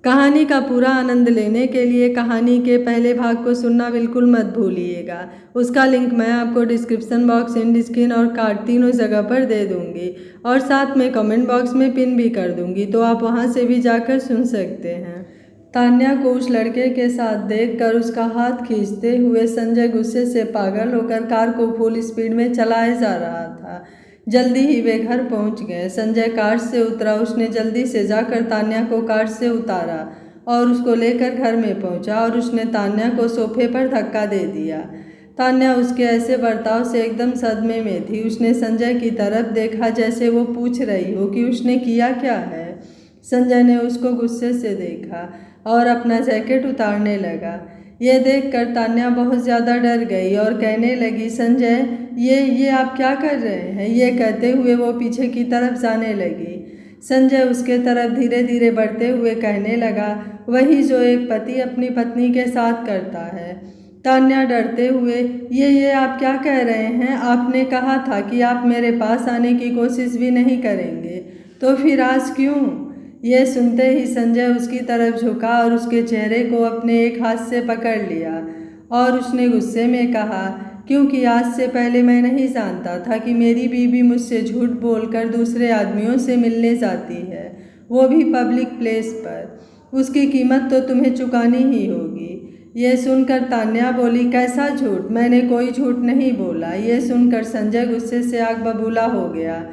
कहानी का पूरा आनंद लेने के लिए कहानी के पहले भाग को सुनना बिल्कुल मत भूलिएगा। उसका लिंक मैं आपको डिस्क्रिप्शन बॉक्स, एंड स्क्रीन और कार्ड तीनों जगह पर दे दूंगी और साथ में कमेंट बॉक्स में पिन भी कर दूंगी, तो आप वहां से भी जाकर सुन सकते हैं। तान्या को उस लड़के के साथ देखकर उसका हाथ खींचते हुए संजय गुस्से से पागल होकर कार को फुल स्पीड में चलाए जा रहा था। जल्दी ही वे घर पहुंच गए। संजय कार से उतरा। उसने जल्दी से जाकर तान्या को कार से उतारा और उसको लेकर घर में पहुंचा और उसने तान्या को सोफे पर धक्का दे दिया। तान्या उसके ऐसे बर्ताव से एकदम सदमे में थी। उसने संजय की तरफ देखा जैसे वो पूछ रही हो कि उसने किया क्या है। संजय ने उसको गुस्से से देखा और अपना जैकेट उतारने लगा। ये देखकर तान्या बहुत ज़्यादा डर गई और कहने लगी, संजय ये आप क्या कर रहे हैं। ये कहते हुए वो पीछे की तरफ जाने लगी। संजय उसके तरफ धीरे धीरे बढ़ते हुए कहने लगा, वही जो एक पति अपनी पत्नी के साथ करता है। तान्या डरते हुए, ये आप क्या कह रहे हैं। आपने कहा था कि आप मेरे पास आने की कोशिश भी नहीं करेंगे, तो फिर आज क्यों। यह सुनते ही संजय उसकी तरफ झुका और उसके चेहरे को अपने एक हाथ से पकड़ लिया और उसने गुस्से में कहा, क्योंकि आज से पहले मैं नहीं जानता था कि मेरी बीवी मुझसे झूठ बोलकर दूसरे आदमियों से मिलने जाती है, वो भी पब्लिक प्लेस पर। उसकी कीमत तो तुम्हें चुकानी ही होगी। यह सुनकर तान्या बोली, कैसा झूठ, मैंने कोई झूठ नहीं बोला। यह सुनकर संजय गुस्से से आग बबूला हो गया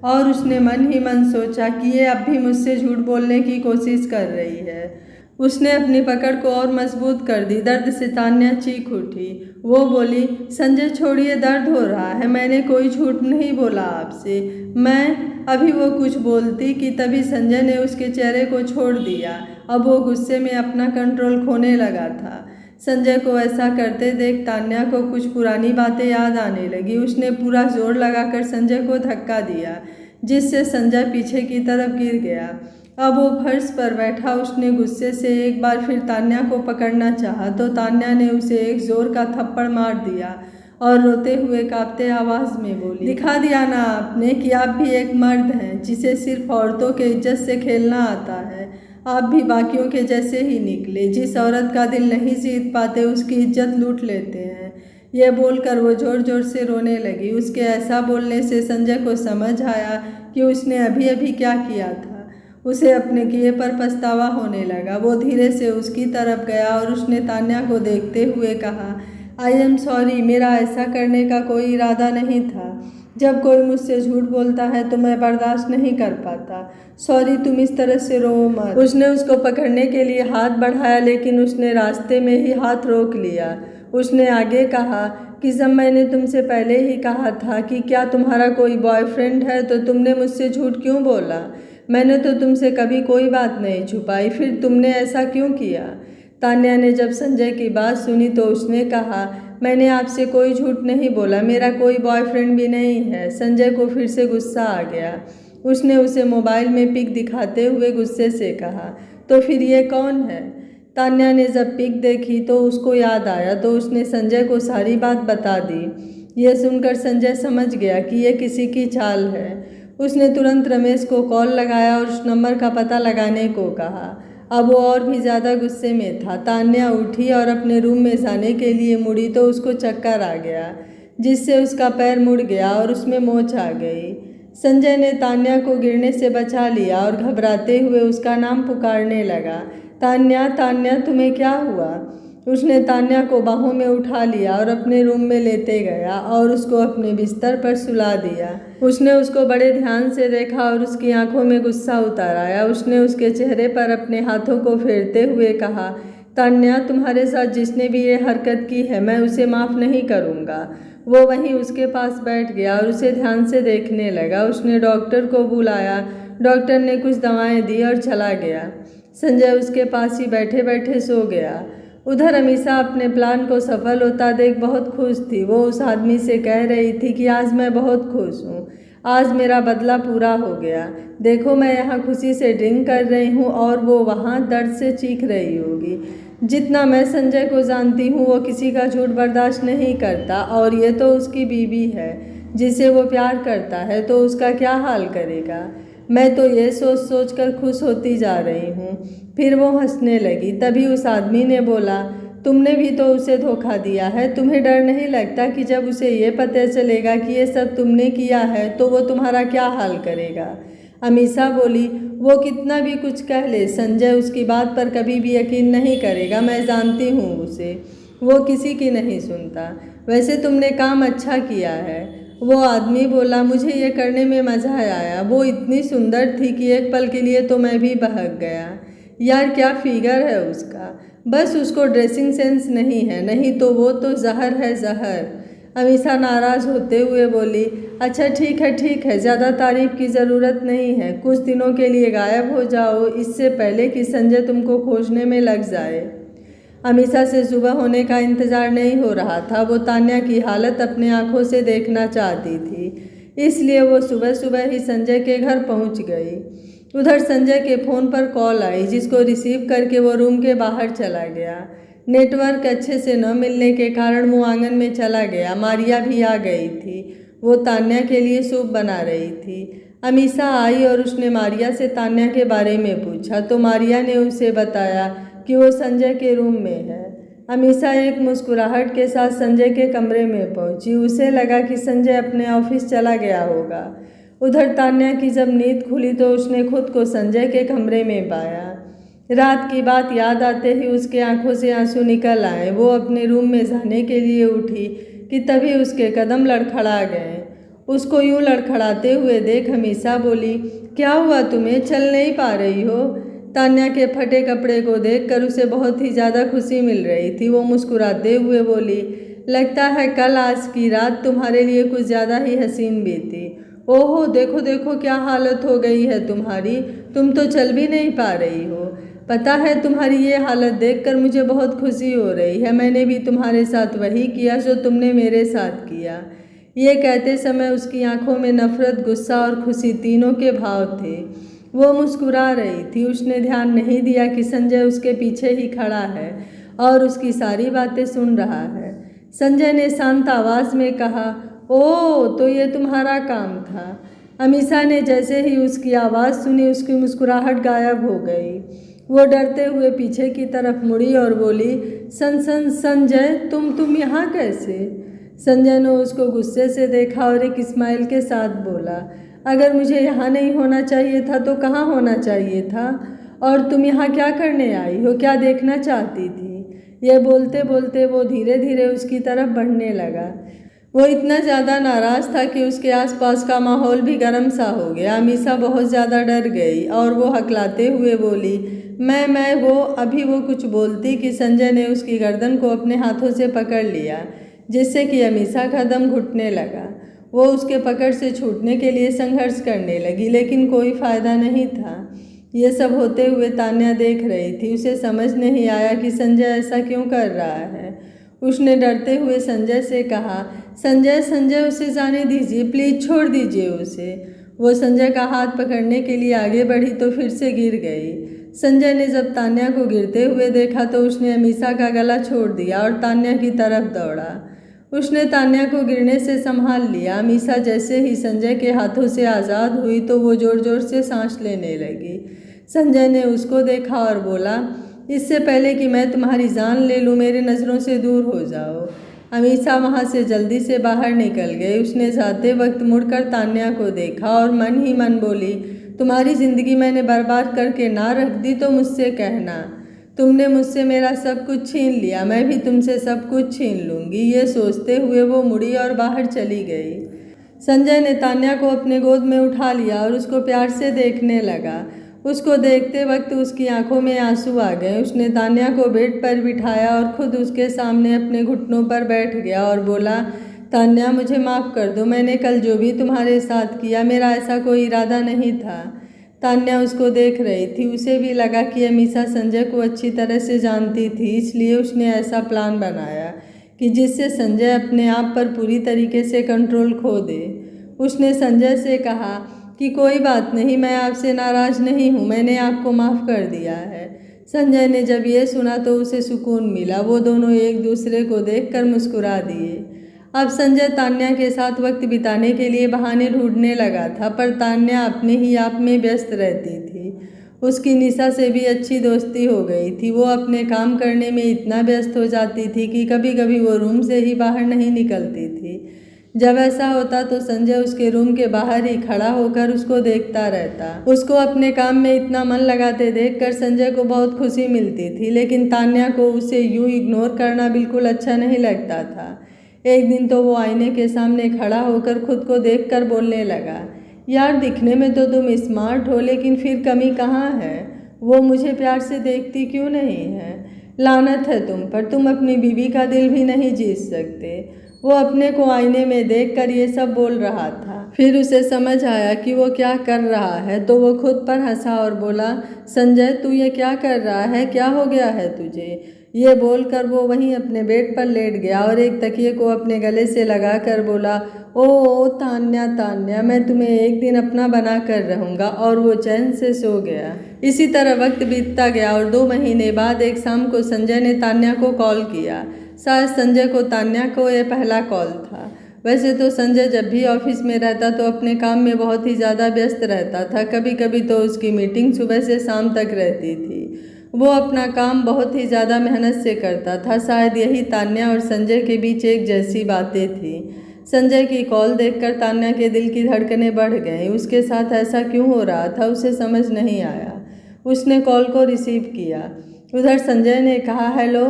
और उसने मन ही मन सोचा कि ये अब भी मुझसे झूठ बोलने की कोशिश कर रही है। उसने अपनी पकड़ को और मजबूत कर दी। दर्द से तान्या चीख उठी। वो बोली, संजय छोड़िए, दर्द हो रहा है, मैंने कोई झूठ नहीं बोला आपसे। मैं अभी वो कुछ बोलती कि तभी संजय ने उसके चेहरे को छोड़ दिया। अब वो गुस्से में अपना कंट्रोल खोने लगा था। संजय को ऐसा करते देख तान्या को कुछ पुरानी बातें याद आने लगी। उसने पूरा जोर लगाकर संजय को धक्का दिया, जिससे संजय पीछे की तरफ गिर गया। अब वो फर्श पर बैठा। उसने गुस्से से एक बार फिर तान्या को पकड़ना चाहा तो तान्या ने उसे एक जोर का थप्पड़ मार दिया और रोते हुए कांपते आवाज़ में बोली, दिखा दिया ना आपने कि आप भी एक मर्द हैं जिसे सिर्फ औरतों के इज्जत से खेलना आता है। आप भी बाकियों के जैसे ही निकले। जिस औरत का दिल नहीं जीत पाते उसकी इज्जत लूट लेते हैं। यह बोलकर वो जोर जोर से रोने लगी। उसके ऐसा बोलने से संजय को समझ आया कि उसने अभी अभी क्या किया था। उसे अपने किए पर पछतावा होने लगा। वो धीरे से उसकी तरफ गया और उसने तान्या को देखते हुए कहा, आई एम सॉरी, मेरा ऐसा करने का कोई इरादा नहीं था। जब कोई मुझसे झूठ बोलता है तो मैं बर्दाश्त नहीं कर पाता। सॉरी, तुम इस तरह से रो मत। उसने उसको पकड़ने के लिए हाथ बढ़ाया, लेकिन उसने रास्ते में ही हाथ रोक लिया। उसने आगे कहा कि जब मैंने तुमसे पहले ही कहा था कि क्या तुम्हारा कोई बॉयफ्रेंड है, तो तुमने मुझसे झूठ क्यों बोला। मैंने तो तुमसे कभी कोई बात नहीं छुपाई, फिर तुमने ऐसा क्यों किया। तान्या ने जब संजय की बात सुनी तो उसने कहा, मैंने आपसे कोई झूठ नहीं बोला, मेरा कोई बॉयफ्रेंड भी नहीं है। संजय को फिर से गुस्सा आ गया। उसने उसे मोबाइल में पिक दिखाते हुए गुस्से से कहा, तो फिर ये कौन है। तान्या ने जब पिक देखी तो उसको याद आया, तो उसने संजय को सारी बात बता दी। यह सुनकर संजय समझ गया कि यह किसी की चाल है। उसने तुरंत रमेश को कॉल लगाया और उस नंबर का पता लगाने को कहा। अब वो और भी ज़्यादा गुस्से में था। तान्या उठी और अपने रूम में जाने के लिए मुड़ी तो उसको चक्कर आ गया, जिससे उसका पैर मुड़ गया और उसमें मोच आ गई। संजय ने तान्या को गिरने से बचा लिया और घबराते हुए उसका नाम पुकारने लगा, तान्या, तान्या, तुम्हें क्या हुआ। उसने तान्या को बाहों में उठा लिया और अपने रूम में लेते गया और उसको अपने बिस्तर पर सुला दिया। उसने उसको बड़े ध्यान से देखा और उसकी आंखों में गुस्सा उतर आया। उसने उसके चेहरे पर अपने हाथों को फेरते हुए कहा, तान्या, तुम्हारे साथ जिसने भी ये हरकत की है मैं उसे माफ़ नहीं करूँगा। वो वहीं उसके पास बैठ गया और उसे ध्यान से देखने लगा। उसने डॉक्टर को बुलाया। डॉक्टर ने कुछ दवाएं दी और चला गया। संजय उसके पास ही बैठे बैठे सो गया। उधर अमीषा अपने प्लान को सफल होता देख बहुत खुश थी। वो उस आदमी से कह रही थी कि आज मैं बहुत खुश हूँ, आज मेरा बदला पूरा हो गया। देखो, मैं यहाँ खुशी से ड्रिंक कर रही हूँ और वो वहाँ दर्द से चीख रही होगी। जितना मैं संजय को जानती हूँ वो किसी का झूठ बर्दाश्त नहीं करता, और ये तो उसकी बीवी है जिसे वो प्यार करता है, तो उसका क्या हाल करेगा। मैं तो ये सोच सोच कर खुश होती जा रही हूँ। फिर वो हंसने लगी। तभी उस आदमी ने बोला, तुमने भी तो उसे धोखा दिया है। तुम्हें डर नहीं लगता कि जब उसे ये पता चलेगा कि ये सब तुमने किया है तो वो तुम्हारा क्या हाल करेगा? अमीषा बोली, वो कितना भी कुछ कह ले, संजय उसकी बात पर कभी भी यकीन नहीं करेगा। मैं जानती हूँ उसे, वो किसी की नहीं सुनता। वैसे तुमने काम अच्छा किया है। वो आदमी बोला, मुझे ये करने में मज़ा आया। वो इतनी सुंदर थी कि एक पल के लिए तो मैं भी बहक गया। यार क्या फिगर है उसका। बस उसको ड्रेसिंग सेंस नहीं है, नहीं तो वो तो जहर है जहर। अमीषा नाराज़ होते हुए बोली, अच्छा ठीक है, ज़्यादा तारीफ की ज़रूरत नहीं है। कुछ दिनों के लिए गायब हो जाओ, इससे पहले कि संजय तुमको खोजने में लग जाए। अमीषा से सुबह होने का इंतज़ार नहीं हो रहा था। वो तान्या की हालत अपने आँखों से देखना चाहती थी, इसलिए वो सुबह सुबह ही संजय के घर पहुंच गई। उधर संजय के फ़ोन पर कॉल आई, जिसको रिसीव करके वो रूम के बाहर चला गया। नेटवर्क अच्छे से न मिलने के कारण वो आंगन में चला गया। मारिया भी आ गई थी। वो तान्या के लिए सूप बना रही थी। अमीषा आई और उसने मारिया से तान्या के बारे में पूछा तो मारिया ने उसे बताया कि वो संजय के रूम में है। अमीषा एक मुस्कुराहट के साथ संजय के कमरे में पहुंची। उसे लगा कि संजय अपने ऑफिस चला गया होगा। उधर तान्या की जब नींद खुली तो उसने खुद को संजय के कमरे में पाया। रात की बात याद आते ही उसके आंखों से आंसू निकल आए। वो अपने रूम में जाने के लिए उठी कि तभी उसके कदम लड़खड़ा गए। उसको यूं लड़खड़ाते हुए देख अमीषा बोली, क्या हुआ तुम्हें, चल नहीं पा रही हो? तान्या के फटे कपड़े को देखकर उसे बहुत ही ज़्यादा खुशी मिल रही थी। वो मुस्कुराते हुए बोली, लगता है कल आज की रात तुम्हारे लिए कुछ ज़्यादा ही हसीन बीती। ओहो देखो देखो क्या हालत हो गई है तुम्हारी, तुम तो चल भी नहीं पा रही हो। पता है तुम्हारी ये हालत देखकर मुझे बहुत खुशी हो रही है। मैंने भी तुम्हारे साथ वही किया जो तुमने मेरे साथ किया। ये कहते समय उसकी आंखों में नफरत, गुस्सा और खुशी तीनों के भाव थे। वो मुस्कुरा रही थी। उसने ध्यान नहीं दिया कि संजय उसके पीछे ही खड़ा है और उसकी सारी बातें सुन रहा है। संजय ने शांत आवाज़ में कहा, ओह तो ये तुम्हारा काम था। अमीषा ने जैसे ही उसकी आवाज़ सुनी उसकी मुस्कुराहट गायब हो गई। वो डरते हुए पीछे की तरफ मुड़ी और बोली, संजय तुम यहाँ कैसे? संजय ने उसको गुस्से से देखा और एक स्माइल के साथ बोला, अगर मुझे यहाँ नहीं होना चाहिए था तो कहाँ होना चाहिए था? और तुम यहाँ क्या करने आई हो, क्या देखना चाहती थी? यह बोलते बोलते वो धीरे धीरे उसकी तरफ बढ़ने लगा। वो इतना ज़्यादा नाराज़ था कि उसके आसपास का माहौल भी गर्म सा हो गया। अमीषा बहुत ज़्यादा डर गई और वो हकलाते हुए बोली, मैं वो अभी वो कुछ बोलती कि संजय ने उसकी गर्दन को अपने हाथों से पकड़ लिया, जिससे कि अमीषा का दम घुटने लगा। वो उसके पकड़ से छूटने के लिए संघर्ष करने लगी, लेकिन कोई फ़ायदा नहीं था। ये सब होते हुए तान्या देख रही थी। उसे समझ नहीं आया कि संजय ऐसा क्यों कर रहा है। उसने डरते हुए संजय से कहा, संजय उसे जाने दीजिए, प्लीज़ छोड़ दीजिए उसे। वो संजय का हाथ पकड़ने के लिए आगे बढ़ी तो फिर से गिर गई। संजय ने जब तान्या को गिरते हुए देखा तो उसने अमीषा का गला छोड़ दिया और तान्या की तरफ दौड़ा। उसने तान्या को गिरने से संभाल लिया। अमीषा जैसे ही संजय के हाथों से आज़ाद हुई तो वो ज़ोर ज़ोर से सांस लेने लगी। संजय ने उसको देखा और बोला, इससे पहले कि मैं तुम्हारी जान ले लूँ, मेरे नज़रों से दूर हो जाओ। अमीषा वहाँ से जल्दी से बाहर निकल गई। उसने जाते वक्त मुड़कर तान्या को देखा और मन ही मन बोली, तुम्हारी ज़िंदगी मैंने बर्बाद करके ना रख दी तो मुझसे कहना। तुमने मुझसे मेरा सब कुछ छीन लिया, मैं भी तुमसे सब कुछ छीन लूँगी। ये सोचते हुए वो मुड़ी और बाहर चली गई। संजय ने तान्या को अपने गोद में उठा लिया और उसको प्यार से देखने लगा। उसको देखते वक्त उसकी आंखों में आंसू आ गए। उसने तान्या को बेड पर बिठाया और खुद उसके सामने अपने घुटनों पर बैठ गया और बोला, तान्या मुझे माफ़ कर दो। मैंने कल जो भी तुम्हारे साथ किया, मेरा ऐसा कोई इरादा नहीं था। तान्या उसको देख रही थी। उसे भी लगा कि अमीषा संजय को अच्छी तरह से जानती थी, इसलिए उसने ऐसा प्लान बनाया कि जिससे संजय अपने आप पर पूरी तरीके से कंट्रोल खो दे। उसने संजय से कहा कि कोई बात नहीं, मैं आपसे नाराज़ नहीं हूँ, मैंने आपको माफ़ कर दिया है। संजय ने जब ये सुना तो उसे सुकून मिला। वो दोनों एक दूसरे को देखकर मुस्कुरा दिए। अब संजय तान्या के साथ वक्त बिताने के लिए बहाने ढूंढने लगा था, पर तान्या अपने ही आप में व्यस्त रहती थी। उसकी निशा से भी अच्छी दोस्ती हो गई थी। वो अपने काम करने में इतना व्यस्त हो जाती थी कि कभी कभी वो रूम से ही बाहर नहीं निकलती थी। जब ऐसा होता तो संजय उसके रूम के बाहर ही खड़ा होकर उसको देखता रहता। उसको अपने काम में इतना मन लगाते देखकर संजय को बहुत खुशी मिलती थी, लेकिन तान्या को उसे यूं इग्नोर करना बिल्कुल अच्छा नहीं लगता था। एक दिन तो वो आईने के सामने खड़ा होकर खुद को देखकर बोलने लगा, यार दिखने में तो तुम स्मार्ट हो, लेकिन फिर कमी कहाँ है? वो मुझे प्यार से देखती क्यों नहीं है? लानत है तुम पर, तुम अपनी बीवी का दिल भी नहीं जीत सकते। वो अपने को आईने में देखकर ये सब बोल रहा था। फिर उसे समझ आया कि वो क्या कर रहा है, तो वो खुद पर हंसा और बोला, संजय तू ये क्या कर रहा है? क्या हो गया है तुझे? ये बोलकर वो वहीं अपने बेड पर लेट गया और एक तकिए को अपने गले से लगाकर बोला, ओ तान्या तान्या, मैं तुम्हें एक दिन अपना बना कर रहूँगा। और वो चैन से सो गया। इसी तरह वक्त बीतता गया और 2 महीने बाद एक शाम को संजय ने तान्या को कॉल किया। शायद संजय को तान्या को यह पहला कॉल था। वैसे तो संजय जब भी ऑफिस में रहता तो अपने काम में बहुत ही ज़्यादा व्यस्त रहता था। कभी कभी तो उसकी मीटिंग सुबह से शाम तक रहती थी। वो अपना काम बहुत ही ज़्यादा मेहनत से करता था। शायद यही तान्या और संजय के बीच एक जैसी बातें थी। संजय की कॉल देखकर तान्या के दिल की धड़कनें बढ़ गईं। उसके साथ ऐसा क्यों हो रहा था उसे समझ नहीं आया। उसने कॉल को रिसीव किया। उधर संजय ने कहा, हेलो।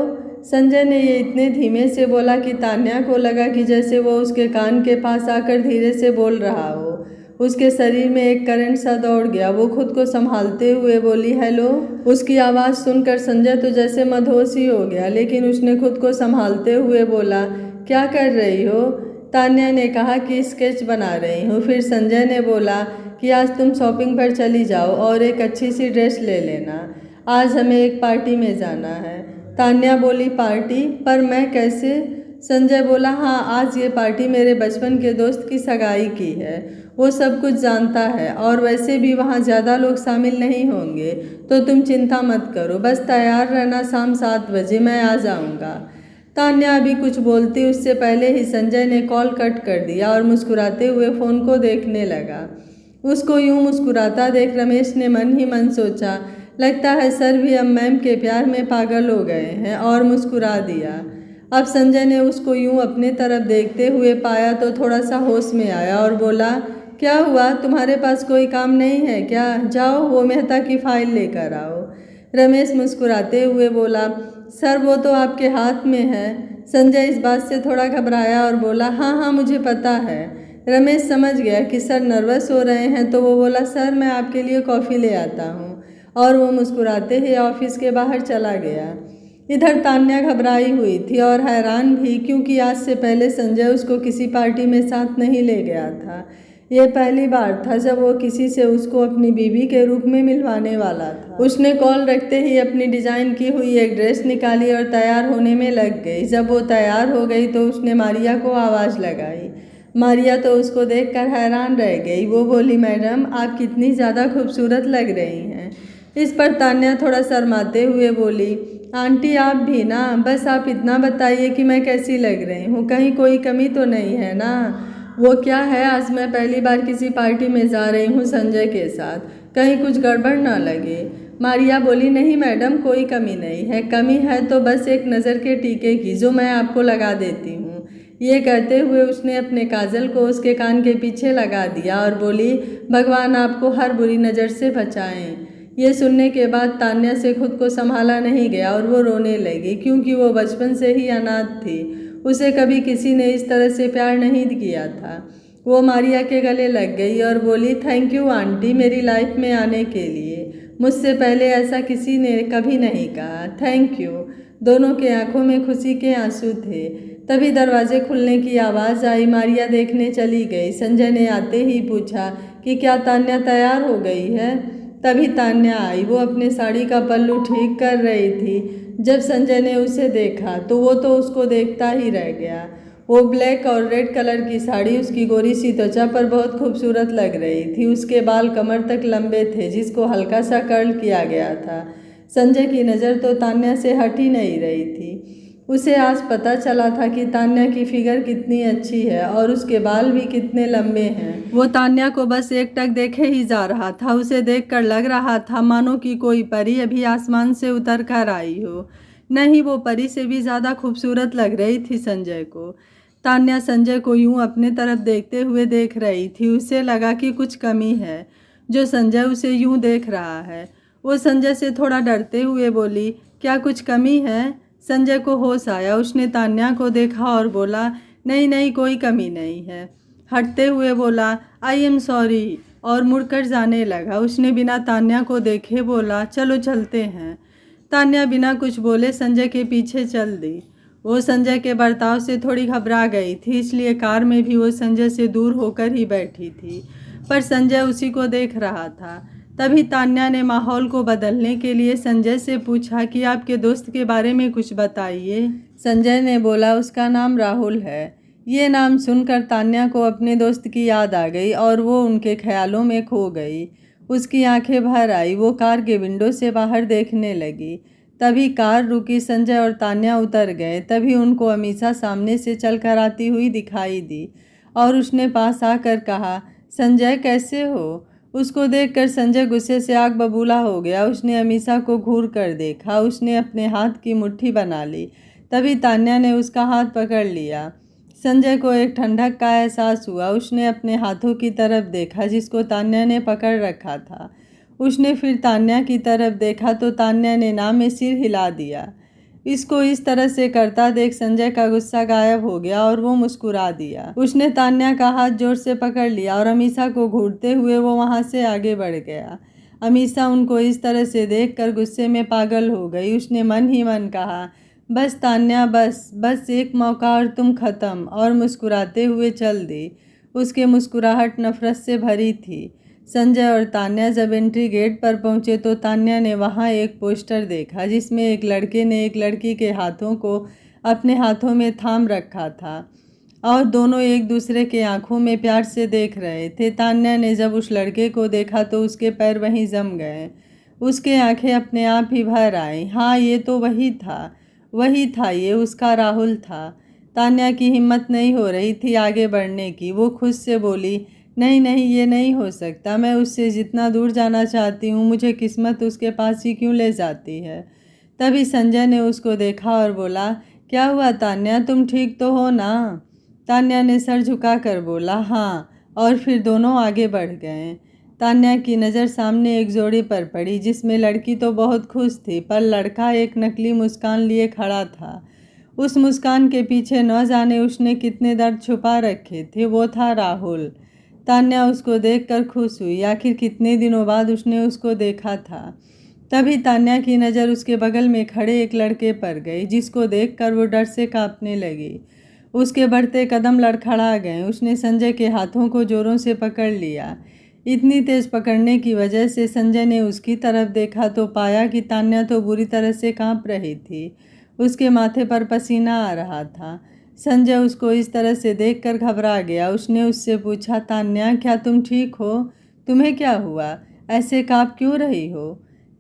संजय ने ये इतने धीमे से बोला कि तान्या को लगा कि जैसे वो उसके कान के पास आकर धीरे से बोल रहा हो। उसके शरीर में एक करंट सा दौड़ गया। वो खुद को संभालते हुए बोली, हेलो। उसकी आवाज़ सुनकर संजय तो जैसे मदहोश ही हो गया, लेकिन उसने खुद को संभालते हुए बोला, क्या कर रही हो? तान्या ने कहा कि स्केच बना रही हूँ। फिर संजय ने बोला कि आज तुम शॉपिंग पर चली जाओ और एक अच्छी सी ड्रेस ले लेना। आज हमें एक पार्टी में जाना है। तान्या बोली, पार्टी? पर मैं कैसे? संजय बोला, हाँ, आज ये पार्टी मेरे बचपन के दोस्त की सगाई की है। वो सब कुछ जानता है और वैसे भी वहाँ ज़्यादा लोग शामिल नहीं होंगे, तो तुम चिंता मत करो, बस तैयार रहना। शाम 7 बजे मैं आ जाऊँगा। तान्या अभी कुछ बोलती उससे पहले ही संजय ने कॉल कट कर दिया और मुस्कुराते हुए फ़ोन को देखने लगा। उसको यूं मुस्कुराता देख रमेश ने मन ही मन सोचा, लगता है सर भी अब मैम के प्यार में पागल हो गए हैं, और मुस्कुरा दिया। अब संजय ने उसको यूं अपने तरफ देखते हुए पाया तो थोड़ा सा होश में आया और बोला, क्या हुआ? तुम्हारे पास कोई काम नहीं है क्या? जाओ वो मेहता की फाइल लेकर आओ। रमेश मुस्कुराते हुए बोला, सर वो तो आपके हाथ में है। संजय इस बात से थोड़ा घबराया और बोला, हाँ हाँ मुझे पता है। रमेश समझ गया कि सर नर्वस हो रहे हैं, तो वो बोला, सर मैं आपके लिए कॉफ़ी ले आता हूँ। और वो मुस्कुराते ही ऑफिस के बाहर चला गया। इधर तान्या घबराई हुई थी और हैरान भी, क्योंकि आज से पहले संजय उसको किसी पार्टी में साथ नहीं ले गया था। ये पहली बार था जब वो किसी से उसको अपनी बीवी के रूप में मिलवाने वाला था। उसने कॉल रखते ही अपनी डिज़ाइन की हुई एक ड्रेस निकाली और तैयार होने में लग गई। जब वो तैयार हो गई तो उसने मारिया को आवाज़ लगाई। मारिया तो उसको देखकर हैरान रह गई। वो बोली, मैडम आप कितनी ज़्यादा खूबसूरत लग रही हैं। इस पर तान्या थोड़ा शर्माते हुए बोली, आंटी आप भी ना, बस आप इतना बताइए कि मैं कैसी लग रही हूँ, कहीं कोई कमी तो नहीं है ना? वो क्या है, आज मैं पहली बार किसी पार्टी में जा रही हूँ संजय के साथ, कहीं कुछ गड़बड़ ना लगे। मारिया बोली, नहीं मैडम कोई कमी नहीं है, कमी है तो बस एक नज़र के टीके की, जो मैं आपको लगा देती हूँ। ये कहते हुए उसने अपने काजल को उसके कान के पीछे लगा दिया और बोली, भगवान आपको हर बुरी नज़र से बचाएं। ये सुनने के बाद तान्या से खुद को संभाला नहीं गया और वो रोने लगी, क्योंकि वो बचपन से ही अनाथ थी। उसे कभी किसी ने इस तरह से प्यार नहीं किया था। वो मारिया के गले लग गई और बोली, थैंक यू आंटी मेरी लाइफ में आने के लिए। मुझसे पहले ऐसा किसी ने कभी नहीं कहा, थैंक यू। दोनों के आंखों में खुशी के आंसू थे। तभी दरवाजे खुलने की आवाज़ आई। मारिया देखने चली गई। संजय ने आते ही पूछा कि क्या तान्या तैयार हो गई है? तभी तान्या आई। वो अपने साड़ी का पल्लू ठीक कर रही थी। जब संजय ने उसे देखा तो वो तो उसको देखता ही रह गया। वो ब्लैक और रेड कलर की साड़ी उसकी गोरी सी त्वचा पर बहुत खूबसूरत लग रही थी। उसके बाल कमर तक लंबे थे, जिसको हल्का सा कर्ल किया गया था। संजय की नज़र तो तान्या से हट ही नहीं रही थी। उसे आज पता चला था कि तान्या की फिगर कितनी अच्छी है और उसके बाल भी कितने लंबे हैं। वो तान्या को बस एकटक देखे ही जा रहा था। उसे देखकर लग रहा था मानो कि कोई परी अभी आसमान से उतर कर आई हो। नहीं, वो परी से भी ज़्यादा खूबसूरत लग रही थी संजय को। तान्या संजय को यूं अपने तरफ देखते हुए देख रही थी। उसे लगा कि कुछ कमी है जो संजय उसे यूं देख रहा है। वो संजय से थोड़ा डरते हुए बोली, क्या कुछ कमी है? संजय को होश आया। उसने तान्या को देखा और बोला, नहीं नहीं, कोई कमी नहीं है। हटते हुए बोला, आई एम सॉरी, और मुड़कर जाने लगा। उसने बिना तान्या को देखे बोला, चलो चलते हैं। तान्या बिना कुछ बोले संजय के पीछे चल दी। वो संजय के बर्ताव से थोड़ी घबरा गई थी, इसलिए कार में भी वो संजय से दूर होकर ही बैठी थी, पर संजय उसी को देख रहा था। तभी तान्या ने माहौल को बदलने के लिए संजय से पूछा कि आपके दोस्त के बारे में कुछ बताइए। संजय ने बोला, उसका नाम राहुल है। ये नाम सुनकर तान्या को अपने दोस्त की याद आ गई और वो उनके ख्यालों में खो गई। उसकी आंखें भर आई। वो कार के विंडो से बाहर देखने लगी। तभी कार रुकी। संजय और तान्या उतर गए। तभी उनको अमीषा सामने से चलकर आती हुई दिखाई दी और उसने पास आकर कहा, संजय कैसे हो? उसको देखकर संजय गुस्से से आग बबूला हो गया। उसने अमीषा को घूर कर देखा। उसने अपने हाथ की मुट्ठी बना ली। तभी तान्या ने उसका हाथ पकड़ लिया। संजय को एक ठंडक का एहसास हुआ। उसने अपने हाथों की तरफ देखा जिसको तान्या ने पकड़ रखा था। उसने फिर तान्या की तरफ देखा तो तान्या ने ना में सिर हिला दिया। इसको इस तरह से करता देख संजय का गुस्सा गायब हो गया और वो मुस्कुरा दिया। उसने तान्या का हाथ जोर से पकड़ लिया और अमीषा को घूरते हुए वो वहाँ से आगे बढ़ गया। अमीषा उनको इस तरह से देखकर गुस्से में पागल हो गई। उसने मन ही मन कहा, बस तान्या, बस एक मौका और तुम ख़त्म, और मुस्कुराते हुए चल दी। उसके मुस्कुराहट नफरत से भरी थी। संजय और तान्या जब एंट्री गेट पर पहुंचे तो तान्या ने वहां एक पोस्टर देखा जिसमें एक लड़के ने एक लड़की के हाथों को अपने हाथों में थाम रखा था और दोनों एक दूसरे के आंखों में प्यार से देख रहे थे। तान्या ने जब उस लड़के को देखा तो उसके पैर वहीं जम गए। उसके आंखें अपने आप ही भर आईं। हाँ, ये तो वही था, ये उसका राहुल था। तान्या की हिम्मत नहीं हो रही थी आगे बढ़ने की। वो खुद से बोली, नहीं नहीं, ये नहीं हो सकता। मैं उससे जितना दूर जाना चाहती हूँ, मुझे किस्मत उसके पास ही क्यों ले जाती है। तभी संजय ने उसको देखा और बोला, क्या हुआ तान्या, तुम ठीक तो हो ना? तान्या ने सर झुकाकर बोला, हाँ, और फिर दोनों आगे बढ़ गए। तान्या की नज़र सामने एक जोड़ी पर पड़ी जिसमें लड़की तो बहुत खुश थी पर लड़का एक नकली मुस्कान लिए खड़ा था। उस मुस्कान के पीछे न जाने उसने कितने दर्द छुपा रखे थे। वो था राहुल। तान्या उसको देखकर खुश हुई। आखिर कितने दिनों बाद उसने उसको देखा था। तभी तान्या की नज़र उसके बगल में खड़े एक लड़के पर गई जिसको देखकर वो डर से कांपने लगी। उसके बढ़ते कदम लड़खड़ा गए। उसने संजय के हाथों को जोरों से पकड़ लिया। इतनी तेज पकड़ने की वजह से संजय ने उसकी तरफ देखा तो पाया कि तान्या तो बुरी तरह से कांप रही थी। उसके माथे पर पसीना आ रहा था। संजय उसको इस तरह से देखकर घबरा गया। उसने उससे पूछा, तान्या, क्या तुम ठीक हो? तुम्हें क्या हुआ? ऐसे कांप क्यों रही हो?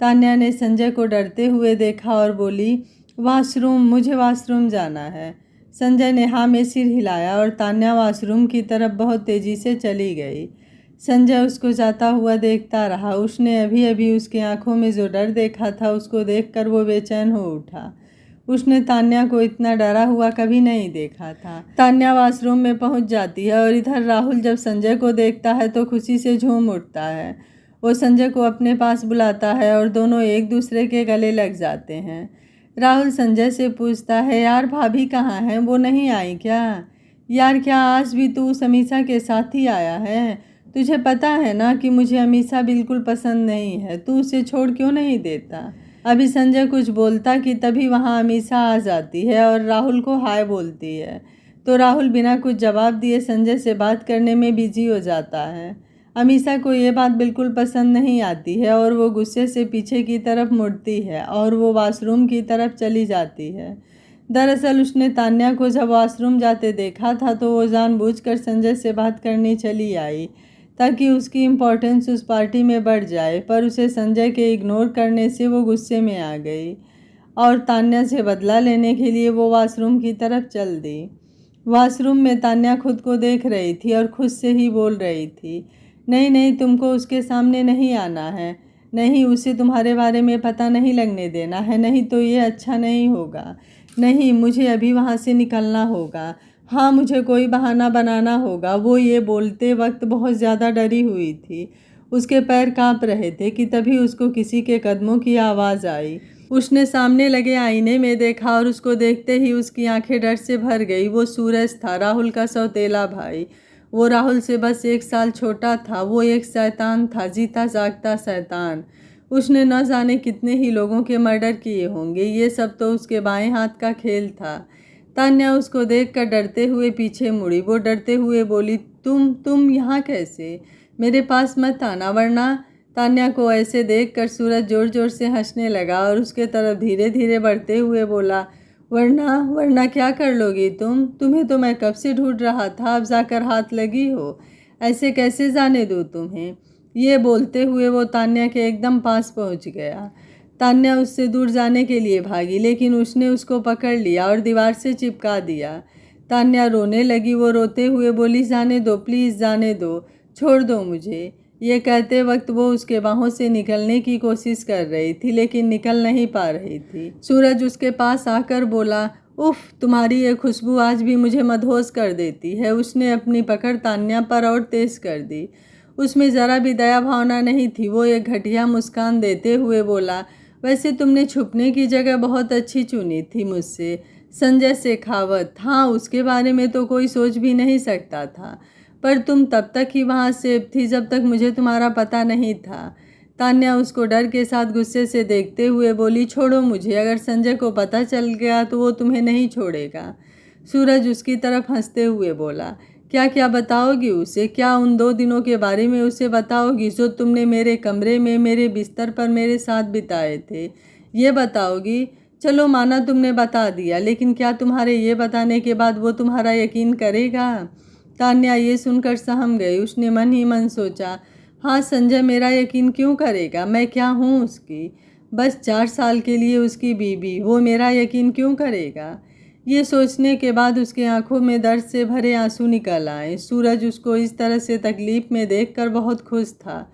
तान्या ने संजय को डरते हुए देखा और बोली, वॉशरूम, मुझे वॉशरूम जाना है। संजय ने हाँ में सिर हिलाया और तान्या वॉशरूम की तरफ बहुत तेज़ी से चली गई। संजय उसको जाता हुआ देखता रहा। उसने अभी अभी उसकी आंखों में जो डर देखा था उसको देखकर वो बेचैन हो उठा। उसने तान्या को इतना डरा हुआ कभी नहीं देखा था। तान्या वॉशरूम में पहुंच जाती है और इधर राहुल जब संजय को देखता है तो खुशी से झूम उठता है। वो संजय को अपने पास बुलाता है और दोनों एक दूसरे के गले लग जाते हैं। राहुल संजय से पूछता है, यार भाभी कहाँ हैं? वो नहीं आई क्या? यार, क्या आज भी तू उस अमीषा के साथ ही आया है? तुझे पता है ना कि मुझे अमीषा बिल्कुल पसंद नहीं है। तू उसे छोड़ क्यों नहीं देता? अभी संजय कुछ बोलता कि तभी वहाँ अमीषा आ जाती है और राहुल को हाय बोलती है। तो राहुल बिना कुछ जवाब दिए संजय से बात करने में बिजी हो जाता है। अमीषा को ये बात बिल्कुल पसंद नहीं आती है और वो गुस्से से पीछे की तरफ मुड़ती है और वो वॉशरूम की तरफ चली जाती है। दरअसल उसने तान्या को जब वॉशरूम जाते देखा था तो वो जानबूझकर संजय से बात करने चली आई ताकि उसकी इम्पोर्टेंस उस पार्टी में बढ़ जाए, पर उसे संजय के इग्नोर करने से वो गुस्से में आ गई। और तान्या से बदला लेने के लिए वो वॉशरूम की तरफ चल दी। वॉशरूम में तान्या खुद को देख रही थी और खुद से ही बोल रही थी, नहीं नहीं, तुमको उसके सामने नहीं आना है, नहीं, उसे तुम्हारे बारे में पता नहीं लगने देना है, नहीं तो ये अच्छा नहीं होगा, नहीं, मुझे अभी वहाँ से निकलना होगा, हाँ, मुझे कोई बहाना बनाना होगा। वो ये बोलते वक्त बहुत ज़्यादा डरी हुई थी, उसके पैर काँप रहे थे कि तभी उसको किसी के कदमों की आवाज़ आई। उसने सामने लगे आईने में देखा और उसको देखते ही उसकी आंखें डर से भर गई। वो सूरज था, राहुल का सौतेला भाई। वो राहुल से बस 1 साल छोटा था। वो एक शैतान था, जीता जागता शैतान। उसने न जाने कितने ही लोगों के मर्डर किए होंगे। ये सब तो उसके बाएं हाथ का खेल था। तान्या उसको देखकर डरते हुए पीछे मुड़ी। वो डरते हुए बोली, तुम यहाँ कैसे? मेरे पास मत आना वरना। तान्या को ऐसे देखकर सूरज जोर जोर से हंसने लगा और उसके तरफ धीरे धीरे बढ़ते हुए बोला, वरना क्या कर लोगी तुम? तुम्हें तो मैं कब से ढूंढ रहा था, अब जाकर हाथ लगी हो। ऐसे कैसे जाने दूँ तुम्हें? ये बोलते हुए वो तान्या के एकदम पास पहुंच गया। तान्या उससे दूर जाने के लिए भागी, लेकिन उसने उसको पकड़ लिया और दीवार से चिपका दिया। तान्या रोने लगी। वो रोते हुए बोली, जाने दो प्लीज़, जाने दो, छोड़ दो मुझे। ये कहते वक्त वो उसके बाहों से निकलने की कोशिश कर रही थी, लेकिन निकल नहीं पा रही थी। सूरज उसके पास आकर बोला, उफ, तुम्हारी ये खुशबू आज भी मुझे मदहोश कर देती है। उसने अपनी पकड़ तान्या पर और तेज कर दी। उसमें ज़रा भी दया भावना नहीं थी। वो एक घटिया मुस्कान देते हुए बोला, वैसे तुमने छुपने की जगह बहुत अच्छी चुनी थी मुझसे। संजय शेखावत, हाँ, उसके बारे में तो कोई सोच भी नहीं सकता था, पर तुम तब तक ही वहाँ सेफ थी जब तक मुझे तुम्हारा पता नहीं था। तान्या उसको डर के साथ गुस्से से देखते हुए बोली, छोड़ो मुझे, अगर संजय को पता चल गया तो वो तुम्हें नहीं छोड़ेगा। सूरज उसकी तरफ हंसते हुए बोला, क्या क्या बताओगी उसे? क्या उन 2 दिनों के बारे में उसे बताओगी जो तुमने मेरे कमरे में मेरे बिस्तर पर मेरे साथ बिताए थे? ये बताओगी? चलो माना तुमने बता दिया, लेकिन क्या तुम्हारे ये बताने के बाद वो तुम्हारा यकीन करेगा? तान्या ये सुनकर सहम गई। उसने मन ही मन सोचा, हाँ, संजय मेरा यकीन क्यों करेगा? मैं क्या हूँ उसकी? बस 4 साल के लिए उसकी बीवी। वो मेरा यकीन क्यों करेगा? ये सोचने के बाद उसकी आंखों में दर्द से भरे आंसू निकल आए। सूरज उसको इस तरह से तकलीफ में देखकर बहुत खुश था।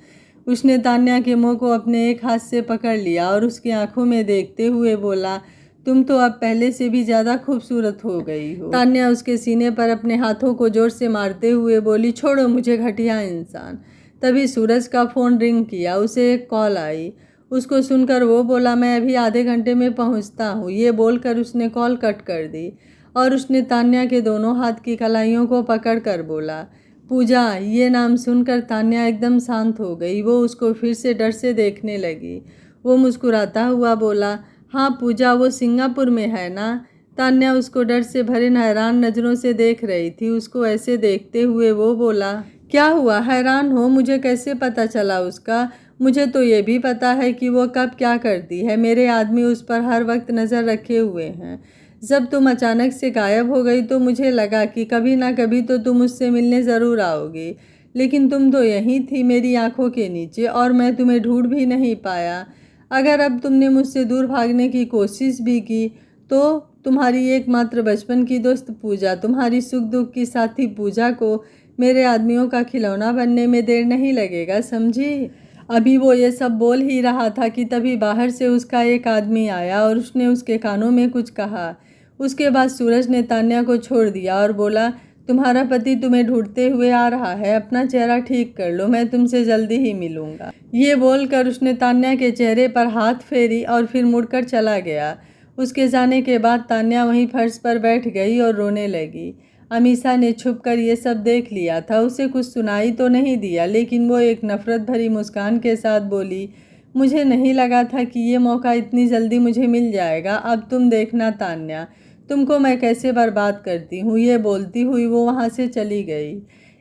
उसने तान्या के मुंह को अपने एक हाथ से पकड़ लिया और उसकी आंखों में देखते हुए बोला, तुम तो अब पहले से भी ज़्यादा खूबसूरत हो गई हो। तान्या उसके सीने पर अपने हाथों को जोर से मारते हुए बोली, छोड़ो मुझे घटिया इंसान। तभी सूरज का फ़ोन रिंग किया। उसे एक कॉल आई। उसको सुनकर वो बोला, मैं अभी आधे घंटे में पहुंचता हूँ। ये बोलकर उसने कॉल कट कर दी और उसने तान्या के दोनों हाथ की कलाइयों को पकड़ कर बोला, पूजा। ये नाम सुनकर तान्या एकदम शांत हो गई। वो उसको फिर से डर से देखने लगी। वो मुस्कुराता हुआ बोला, हाँ पूजा, वो सिंगापुर में है ना? तान्या उसको डर से भरे हैरान नज़रों से देख रही थी। उसको ऐसे देखते हुए वो बोला, क्या हुआ, हैरान हो? मुझे कैसे पता चला उसका? मुझे तो ये भी पता है कि वो कब क्या करती है। मेरे आदमी उस पर हर वक्त नज़र रखे हुए हैं। जब तुम अचानक से गायब हो गई तो मुझे लगा कि कभी ना कभी तो तुम उससे मिलने ज़रूर आओगी, लेकिन तुम तो यहीं थी मेरी आंखों के नीचे और मैं तुम्हें ढूंढ भी नहीं पाया। अगर अब तुमने मुझसे दूर भागने की कोशिश भी की तो तुम्हारी एकमात्र बचपन की दोस्त पूजा, तुम्हारी सुख दुख की साथी पूजा को मेरे आदमियों का खिलौना बनने में देर नहीं लगेगा, समझी? अभी वो ये सब बोल ही रहा था कि तभी बाहर से उसका एक आदमी आया और उसने उसके कानों में कुछ कहा। उसके बाद सूरज ने तान्या को छोड़ दिया और बोला, तुम्हारा पति तुम्हें ढूंढते हुए आ रहा है, अपना चेहरा ठीक कर लो, मैं तुमसे जल्दी ही मिलूंगा। ये बोलकर उसने तान्या के चेहरे पर हाथ फेरी और फिर मुड़कर चला गया। उसके जाने के बाद तान्या वहीं फर्श पर बैठ गई और रोने लगी। अमीषा ने छुपकर ये सब देख लिया था। उसे कुछ सुनाई तो नहीं दिया, लेकिन वो एक नफ़रत भरी मुस्कान के साथ बोली, मुझे नहीं लगा था कि ये मौका इतनी जल्दी मुझे मिल जाएगा। अब तुम देखना तान्या, तुमको मैं कैसे बर्बाद करती हूँ। ये बोलती हुई वो वहाँ से चली गई।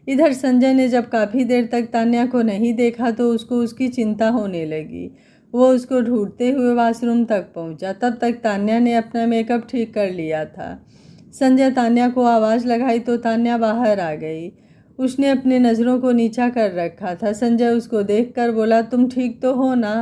इधर संजय ने जब काफ़ी देर तक तान्या को नहीं देखा तो उसको उसकी चिंता होने लगी। वो उसको ढूंढते हुए वॉशरूम तक पहुँचा। तब तक तान्या ने अपना मेकअप ठीक कर लिया था। संजय तान्या को आवाज़ लगाई तो तान्या बाहर आ गई। उसने अपने नज़रों को नीचा कर रखा था। संजय उसको देखकर बोला, तुम ठीक तो हो ना?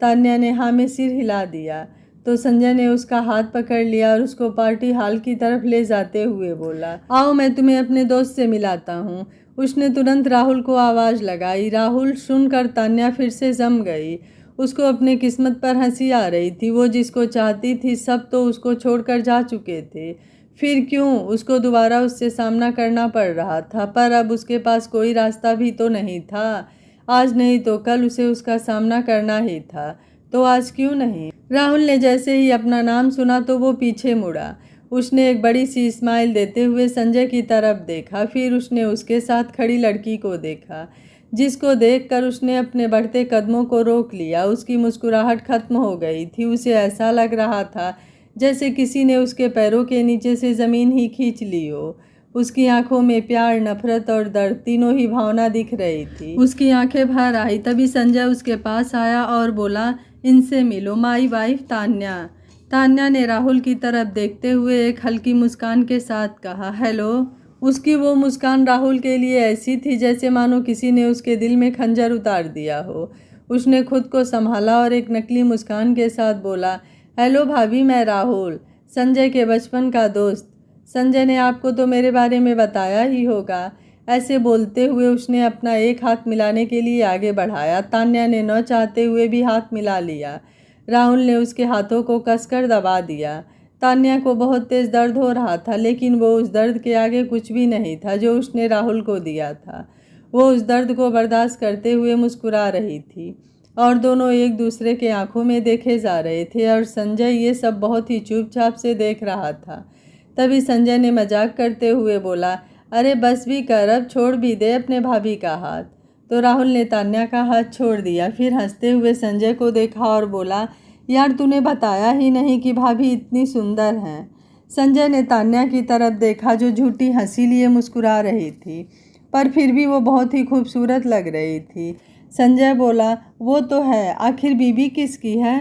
तान्या ने हाँ में सिर हिला दिया। तो संजय ने उसका हाथ पकड़ लिया और उसको पार्टी हॉल की तरफ ले जाते हुए बोला, आओ मैं तुम्हें अपने दोस्त से मिलाता हूँ। उसने तुरंत राहुल को आवाज़ लगाई। राहुल सुनकर तान्या फिर से जम गई। उसको अपनी किस्मत पर हंसी आ रही थी। वो जिसको चाहती थी सब तो उसको छोड़कर जा चुके थे, फिर क्यों उसको दोबारा उससे सामना करना पड़ रहा था। पर अब उसके पास कोई रास्ता भी तो नहीं था। आज नहीं तो कल उसे उसका सामना करना ही था, तो आज क्यों नहीं। राहुल ने जैसे ही अपना नाम सुना तो वो पीछे मुड़ा। उसने एक बड़ी सी स्माइल देते हुए संजय की तरफ देखा। फिर उसने उसके साथ खड़ी लड़की को देखा, जिसको देखकर उसने अपने बढ़ते कदमों को रोक लिया। उसकी मुस्कुराहट खत्म हो गई थी। उसे ऐसा लग रहा था जैसे किसी ने उसके पैरों के नीचे से ज़मीन ही खींच ली हो। उसकी आंखों में प्यार, नफरत और दर्द तीनों ही भावना दिख रही थी। उसकी आंखें भर आई। तभी संजय उसके पास आया और बोला, इनसे मिलो, माई वाइफ तान्या। तान्या ने राहुल की तरफ देखते हुए एक हल्की मुस्कान के साथ कहा, हेलो। उसकी वो मुस्कान राहुल के लिए ऐसी थी जैसे मानो किसी ने उसके दिल में खंजर उतार दिया हो। उसने खुद को संभाला और एक नकली मुस्कान के साथ बोला, हेलो भाभी, मैं राहुल, संजय के बचपन का दोस्त। संजय ने आपको तो मेरे बारे में बताया ही होगा। ऐसे बोलते हुए उसने अपना एक हाथ मिलाने के लिए आगे बढ़ाया। तान्या ने न चाहते हुए भी हाथ मिला लिया। राहुल ने उसके हाथों को कसकर दबा दिया। तान्या को बहुत तेज़ दर्द हो रहा था, लेकिन वो उस दर्द के आगे कुछ भी नहीं था जो उसने राहुल को दिया था। वो उस दर्द को बर्दाश्त करते हुए मुस्कुरा रही थी और दोनों एक दूसरे के आंखों में देखे जा रहे थे और संजय ये सब बहुत ही चुपचाप से देख रहा था। तभी संजय ने मजाक करते हुए बोला, अरे बस भी कर, अब छोड़ भी दे अपने भाभी का हाथ। तो राहुल ने तान्या का हाथ छोड़ दिया। फिर हंसते हुए संजय को देखा और बोला, यार तूने बताया ही नहीं कि भाभी इतनी सुंदर हैं। संजय ने तान्या की तरफ देखा जो झूठी हंसी लिए मुस्कुरा रही थी, पर फिर भी वो बहुत ही खूबसूरत लग रही थी। संजय बोला, वो तो है, आखिर बीबी किसकी है।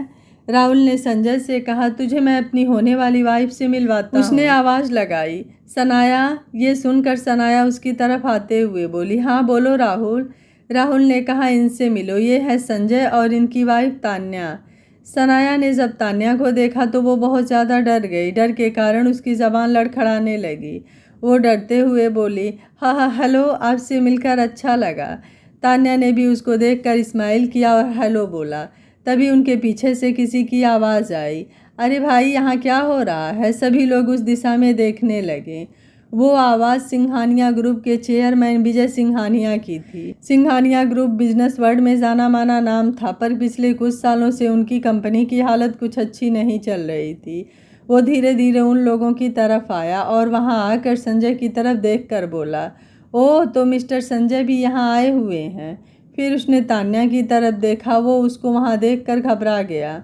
राहुल ने संजय से कहा, तुझे मैं अपनी होने वाली वाइफ से मिलवाता हूँ। उसने आवाज़ लगाई, सनाया। ये सुनकर सनाया उसकी तरफ आते हुए बोली, हाँ बोलो राहुल। राहुल ने कहा, इनसे मिलो, ये है संजय और इनकी वाइफ तान्या। सनाया ने जब तान्या को देखा तो वो बहुत ज़्यादा डर गई। डर के कारण उसकी ज़बान लड़खड़ाने लगी। वो डरते हुए बोली, हाँ हाँ हेलो, आपसे मिलकर अच्छा लगा। तान्या ने भी उसको देखकर स्माइल किया और हेलो बोला। तभी उनके पीछे से किसी की आवाज़ आई, अरे भाई यहाँ क्या हो रहा है। सभी लोग उस दिशा में देखने लगे। वो आवाज़ सिंघानिया ग्रुप के चेयरमैन विजय सिंघानिया की थी। सिंघानिया ग्रुप बिजनेस वर्ल्ड में जाना माना नाम था, पर पिछले कुछ सालों से उनकी कंपनी की हालत कुछ अच्छी नहीं चल रही थी। वो धीरे धीरे उन लोगों की तरफ आया और वहां आकर संजय की तरफ देखकर बोला, ओह तो मिस्टर संजय भी यहाँ आए हुए हैं। फिर उसने तान्या की तरफ देखा। वो उसको वहाँ देखकर घबरा गया।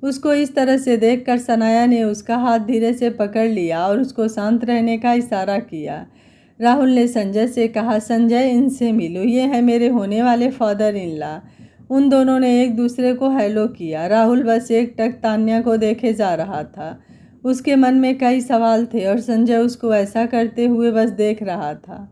उसको इस तरह से देखकर सनाया ने उसका हाथ धीरे से पकड़ लिया और उसको शांत रहने का इशारा किया। राहुल ने संजय से कहा, संजय इनसे मिलो, ये है मेरे होने वाले फादर इन लॉ। उन दोनों ने एक दूसरे को हेलो किया। राहुल बस एक टक तान्या को देखे जा रहा था। उसके मन में कई सवाल थे और संजय उसको ऐसा करते हुए बस देख रहा था।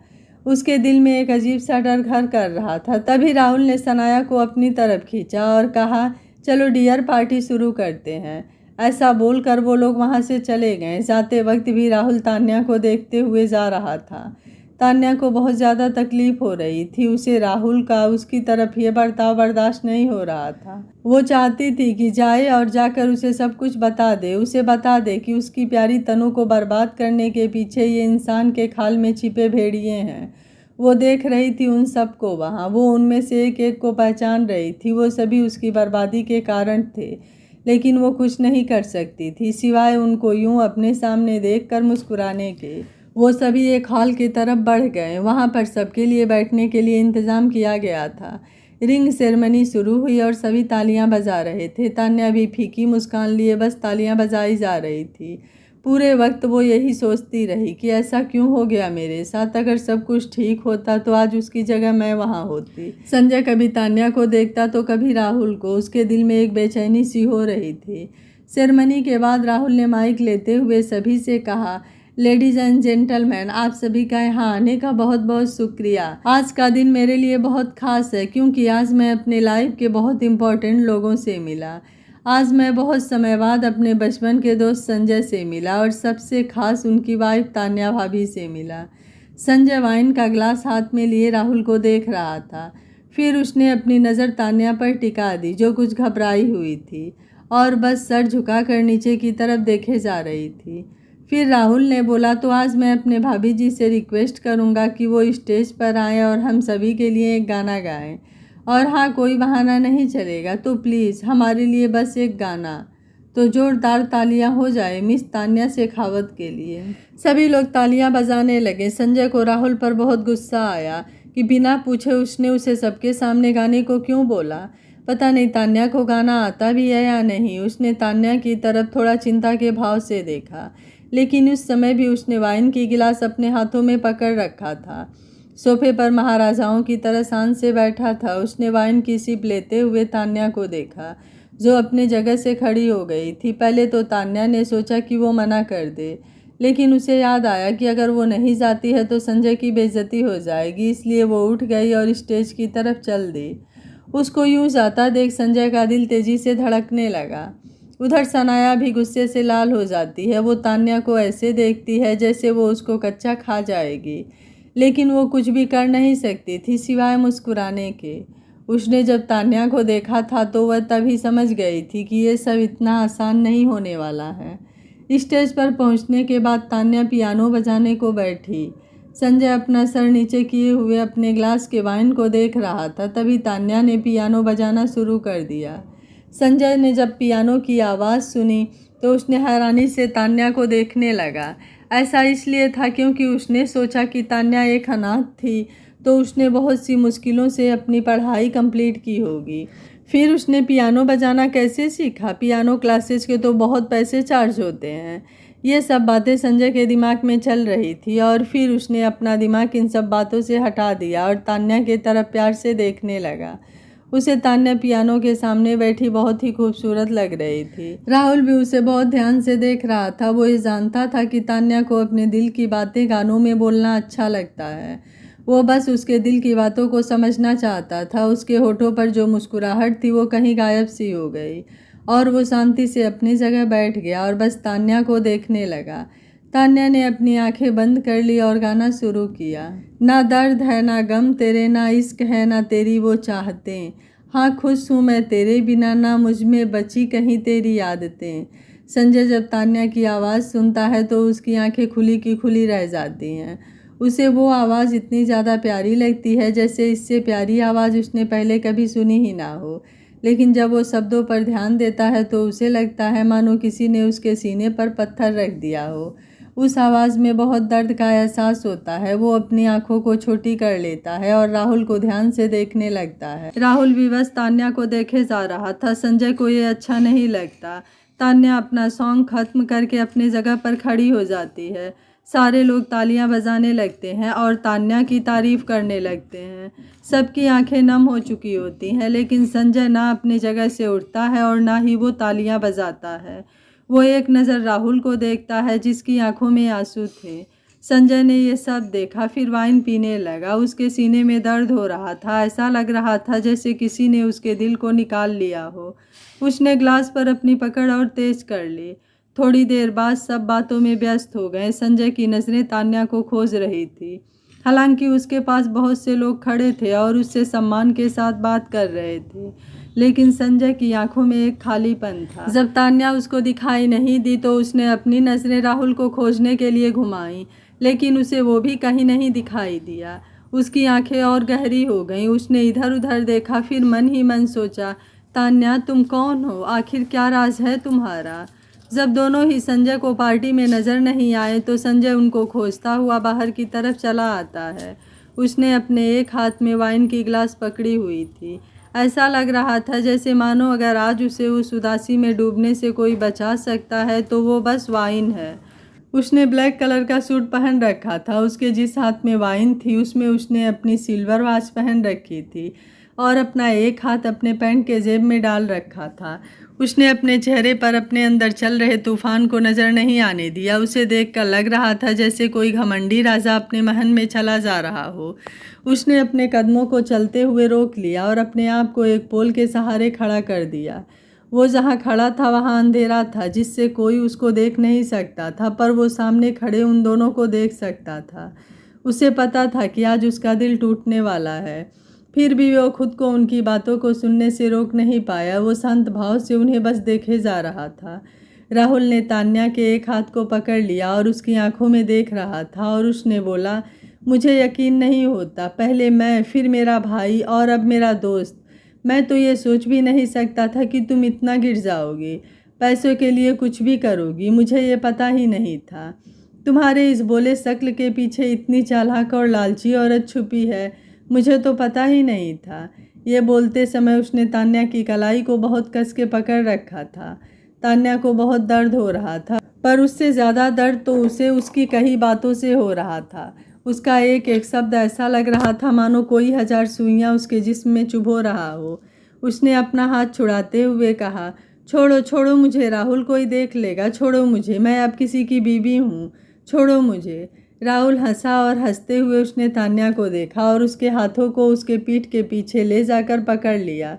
उसके दिल में एक अजीब सा डर घर कर रहा था। तभी राहुल ने सनाया को अपनी तरफ खींचा और कहा, चलो डियर पार्टी शुरू करते हैं। ऐसा बोलकर वो लोग वहाँ से चले गए। जाते वक्त भी राहुल तान्या को देखते हुए जा रहा था। तान्या को बहुत ज़्यादा तकलीफ़ हो रही थी। उसे राहुल का उसकी तरफ ये बर्ताव बर्दाश्त नहीं हो रहा था। वो चाहती थी कि जाए और जाकर उसे सब कुछ बता दे। उसे बता दे कि उसकी प्यारी तनु को बर्बाद करने के पीछे ये इंसान के खाल में छिपे भेड़िए हैं। वो देख रही थी उन सबको वहाँ। वो उनमें से एक एक को पहचान रही थी। वो सभी उसकी बर्बादी के कारण थे, लेकिन वो कुछ नहीं कर सकती थी सिवाय उनको यूं अपने सामने देखकर मुस्कुराने के। वो सभी एक हॉल की तरफ बढ़ गए। वहाँ पर सबके लिए बैठने के लिए इंतज़ाम किया गया था। रिंग सेरेमनी शुरू हुई और सभी तालियां बजा रहे थे। तान्या भी फीकी मुस्कान लिए बस तालियां बजाई जा रही थी। पूरे वक्त वो यही सोचती रही कि ऐसा क्यों हो गया मेरे साथ। अगर सब कुछ ठीक होता तो आज उसकी जगह मैं वहाँ होती। संजय कभी तान्या को देखता तो कभी राहुल को। उसके दिल में एक बेचैनी सी हो रही थी। सेरेमनी के बाद राहुल ने माइक लेते हुए सभी से कहा, लेडीज़ एंड जेंटलमैन, आप सभी का यहाँ आने का बहुत बहुत शुक्रिया। आज का दिन मेरे लिए बहुत ख़ास है क्योंकि आज मैं अपने लाइफ के बहुत इम्पोर्टेंट लोगों से मिला। आज मैं बहुत समय बाद अपने बचपन के दोस्त संजय से मिला और सबसे खास उनकी वाइफ तान्या भाभी से मिला। संजय वाइन का ग्लास हाथ में लिए राहुल को देख रहा था। फिर उसने अपनी नज़र तान्या पर टिका दी, जो कुछ घबराई हुई थी और बस सर झुकाकर नीचे की तरफ देखे जा रही थी। फिर राहुल ने बोला, तो आज मैं अपने भाभी जी से रिक्वेस्ट करूँगा कि वो स्टेज पर आएँ और हम सभी के लिए एक गाना गाएं। और हाँ, कोई बहाना नहीं चलेगा, तो प्लीज़ हमारे लिए बस एक गाना। तो जोरदार तालियां हो जाए मिस तान्या शेखावत के लिए। सभी लोग तालियां बजाने लगे। संजय को राहुल पर बहुत गुस्सा आया कि बिना पूछे उसने उसे सबके सामने गाने को क्यों बोला। पता नहीं तान्या को गाना आता भी है या नहीं। उसने तान्या की तरफ थोड़ा चिंता के भाव से देखा, लेकिन उस समय भी उसने वाइन की गिलास अपने हाथों में पकड़ रखा था। सोफे पर महाराजाओं की तरह शान से बैठा था। उसने वाइन की सिप लेते हुए तान्या को देखा, जो अपने जगह से खड़ी हो गई थी। पहले तो तान्या ने सोचा कि वो मना कर दे, लेकिन उसे याद आया कि अगर वो नहीं जाती है तो संजय की बेइज्जती हो जाएगी, इसलिए वो उठ गई और स्टेज की तरफ चल दी। उसको यूं जाता देख संजय का दिल तेजी से धड़कने लगा। उधर सनाया भी गुस्से से लाल हो जाती है। वो तान्या को ऐसे देखती है जैसे वो उसको कच्चा खा जाएगी, लेकिन वो कुछ भी कर नहीं सकती थी सिवाय मुस्कुराने के। उसने जब तान्या को देखा था तो वह तभी समझ गई थी कि ये सब इतना आसान नहीं होने वाला है। स्टेज पर पहुंचने के बाद तान्या पियानो बजाने को बैठी। संजय अपना सर नीचे किए हुए अपने ग्लास के वाइन को देख रहा था। तभी तान्या ने पियानो बजाना शुरू कर दिया। संजय ने जब पियानो की आवाज़ सुनी तो उसने हैरानी से तान्या को देखने लगा। ऐसा इसलिए था क्योंकि उसने सोचा कि तान्या एक अनाथ थी, तो उसने बहुत सी मुश्किलों से अपनी पढ़ाई कंप्लीट की होगी। फिर उसने पियानो बजाना कैसे सीखा, पियानो क्लासेस के तो बहुत पैसे चार्ज होते हैं। ये सब बातें संजय के दिमाग में चल रही थी और फिर उसने अपना दिमाग इन सब बातों से हटा दिया और तान्या की तरफ प्यार से देखने लगा। उसे तान्या पियानो के सामने बैठी बहुत ही खूबसूरत लग रही थी। राहुल भी उसे बहुत ध्यान से देख रहा था। वो ये जानता था कि तान्या को अपने दिल की बातें गानों में बोलना अच्छा लगता है। वो बस उसके दिल की बातों को समझना चाहता था। उसके होठों पर जो मुस्कुराहट थी वो कहीं गायब सी हो गई और वो शांति से अपनी जगह बैठ गया और बस तान्या को देखने लगा। तान्या ने अपनी आंखें बंद कर ली और गाना शुरू किया। ना दर्द है ना गम तेरे, ना इश्क है ना तेरी वो चाहतें, हाँ खुश हूँ मैं तेरे बिना, ना मुझ में बची कहीं तेरी आदतें। संजय जब तान्या की आवाज़ सुनता है तो उसकी आंखें खुली की खुली रह जाती हैं। उसे वो आवाज़ इतनी ज़्यादा प्यारी लगती है जैसे इससे प्यारी आवाज़ उसने पहले कभी सुनी ही ना हो। लेकिन जब वो शब्दों पर ध्यान देता है तो उसे लगता है मानो किसी ने उसके सीने पर पत्थर रख दिया हो। उस आवाज़ में बहुत दर्द का एहसास होता है। वो अपनी आंखों को छोटी कर लेता है और राहुल को ध्यान से देखने लगता है। राहुल भी बस तान्या को देखे जा रहा था। संजय को ये अच्छा नहीं लगता। तान्या अपना सॉन्ग ख़त्म करके अपनी जगह पर खड़ी हो जाती है। सारे लोग तालियां बजाने लगते हैं और तान्या की तारीफ़ करने लगते हैं। सबकी आंखें नम हो चुकी होती हैं, लेकिन संजय ना अपनी जगह से उठता है और ना ही वो तालियां बजाता है। वो एक नज़र राहुल को देखता है जिसकी आंखों में आंसू थे। संजय ने ये सब देखा, फिर वाइन पीने लगा। उसके सीने में दर्द हो रहा था। ऐसा लग रहा था जैसे किसी ने उसके दिल को निकाल लिया हो। उसने ग्लास पर अपनी पकड़ और तेज कर ली। थोड़ी देर बाद सब बातों में व्यस्त हो गए। संजय की नज़रें तान्या को खोज रही थी। हालांकि उसके पास बहुत से लोग खड़े थे और उससे सम्मान के साथ बात कर रहे थे, लेकिन संजय की आंखों में एक खालीपन था। जब तान्या उसको दिखाई नहीं दी तो उसने अपनी नज़रें राहुल को खोजने के लिए घुमाई, लेकिन उसे वो भी कहीं नहीं दिखाई दिया। उसकी आंखें और गहरी हो गईं। उसने इधर उधर देखा, फिर मन ही मन सोचा, तान्या तुम कौन हो, आखिर क्या राज है तुम्हारा। जब दोनों ही संजय को पार्टी में नज़र नहीं आए तो संजय उनको खोजता हुआ बाहर की तरफ चला आता है। उसने अपने एक हाथ में वाइन की गिलास पकड़ी हुई थी। ऐसा लग रहा था जैसे मानो अगर आज उसे उस उदासी में डूबने से कोई बचा सकता है तो वो बस वाइन है। उसने ब्लैक कलर का सूट पहन रखा था। उसके जिस हाथ में वाइन थी उसमें उसने अपनी सिल्वर वॉच पहन रखी थी और अपना एक हाथ अपने पैंट के जेब में डाल रखा था। उसने अपने चेहरे पर अपने अंदर चल रहे तूफान को नज़र नहीं आने दिया। उसे देखकर लग रहा था जैसे कोई घमंडी राजा अपने महल में चला जा रहा हो। उसने अपने कदमों को चलते हुए रोक लिया और अपने आप को एक पोल के सहारे खड़ा कर दिया। वो जहाँ खड़ा था वहाँ अंधेरा था जिससे कोई उसको देख नहीं सकता था, पर वो सामने खड़े उन दोनों को देख सकता था। उसे पता था कि आज उसका दिल टूटने वाला है, फिर भी वो खुद को उनकी बातों को सुनने से रोक नहीं पाया। वो शांत भाव से उन्हें बस देखे जा रहा था। राहुल ने तान्या के एक हाथ को पकड़ लिया और उसकी आंखों में देख रहा था और उसने बोला, मुझे यकीन नहीं होता, पहले मैं, फिर मेरा भाई और अब मेरा दोस्त। मैं तो ये सोच भी नहीं सकता था कि तुम इतना गिर जाओगी, पैसों के लिए कुछ भी करोगी। मुझे ये पता ही नहीं था तुम्हारे इस बोले शक्ल के पीछे इतनी चालाक और लालची औरत छुपी है। मुझे तो पता ही नहीं था। ये बोलते समय उसने तान्या की कलाई को बहुत कस के पकड़ रखा था। तान्या को बहुत दर्द हो रहा था, पर उससे ज़्यादा दर्द तो उसे उसकी कही बातों से हो रहा था। उसका एक एक शब्द ऐसा लग रहा था मानो कोई 1000 सुइयां उसके जिस्म में चुभो रहा हो। उसने अपना हाथ छुड़ाते हुए कहा, छोड़ो छोड़ो मुझे राहुल, कोई देख लेगा, छोड़ो मुझे, मैं अब किसी की बीवी हूँ, छोड़ो मुझे। राहुल हंसा और हंसते हुए उसने तान्या को देखा और उसके हाथों को उसके पीठ के पीछे ले जाकर पकड़ लिया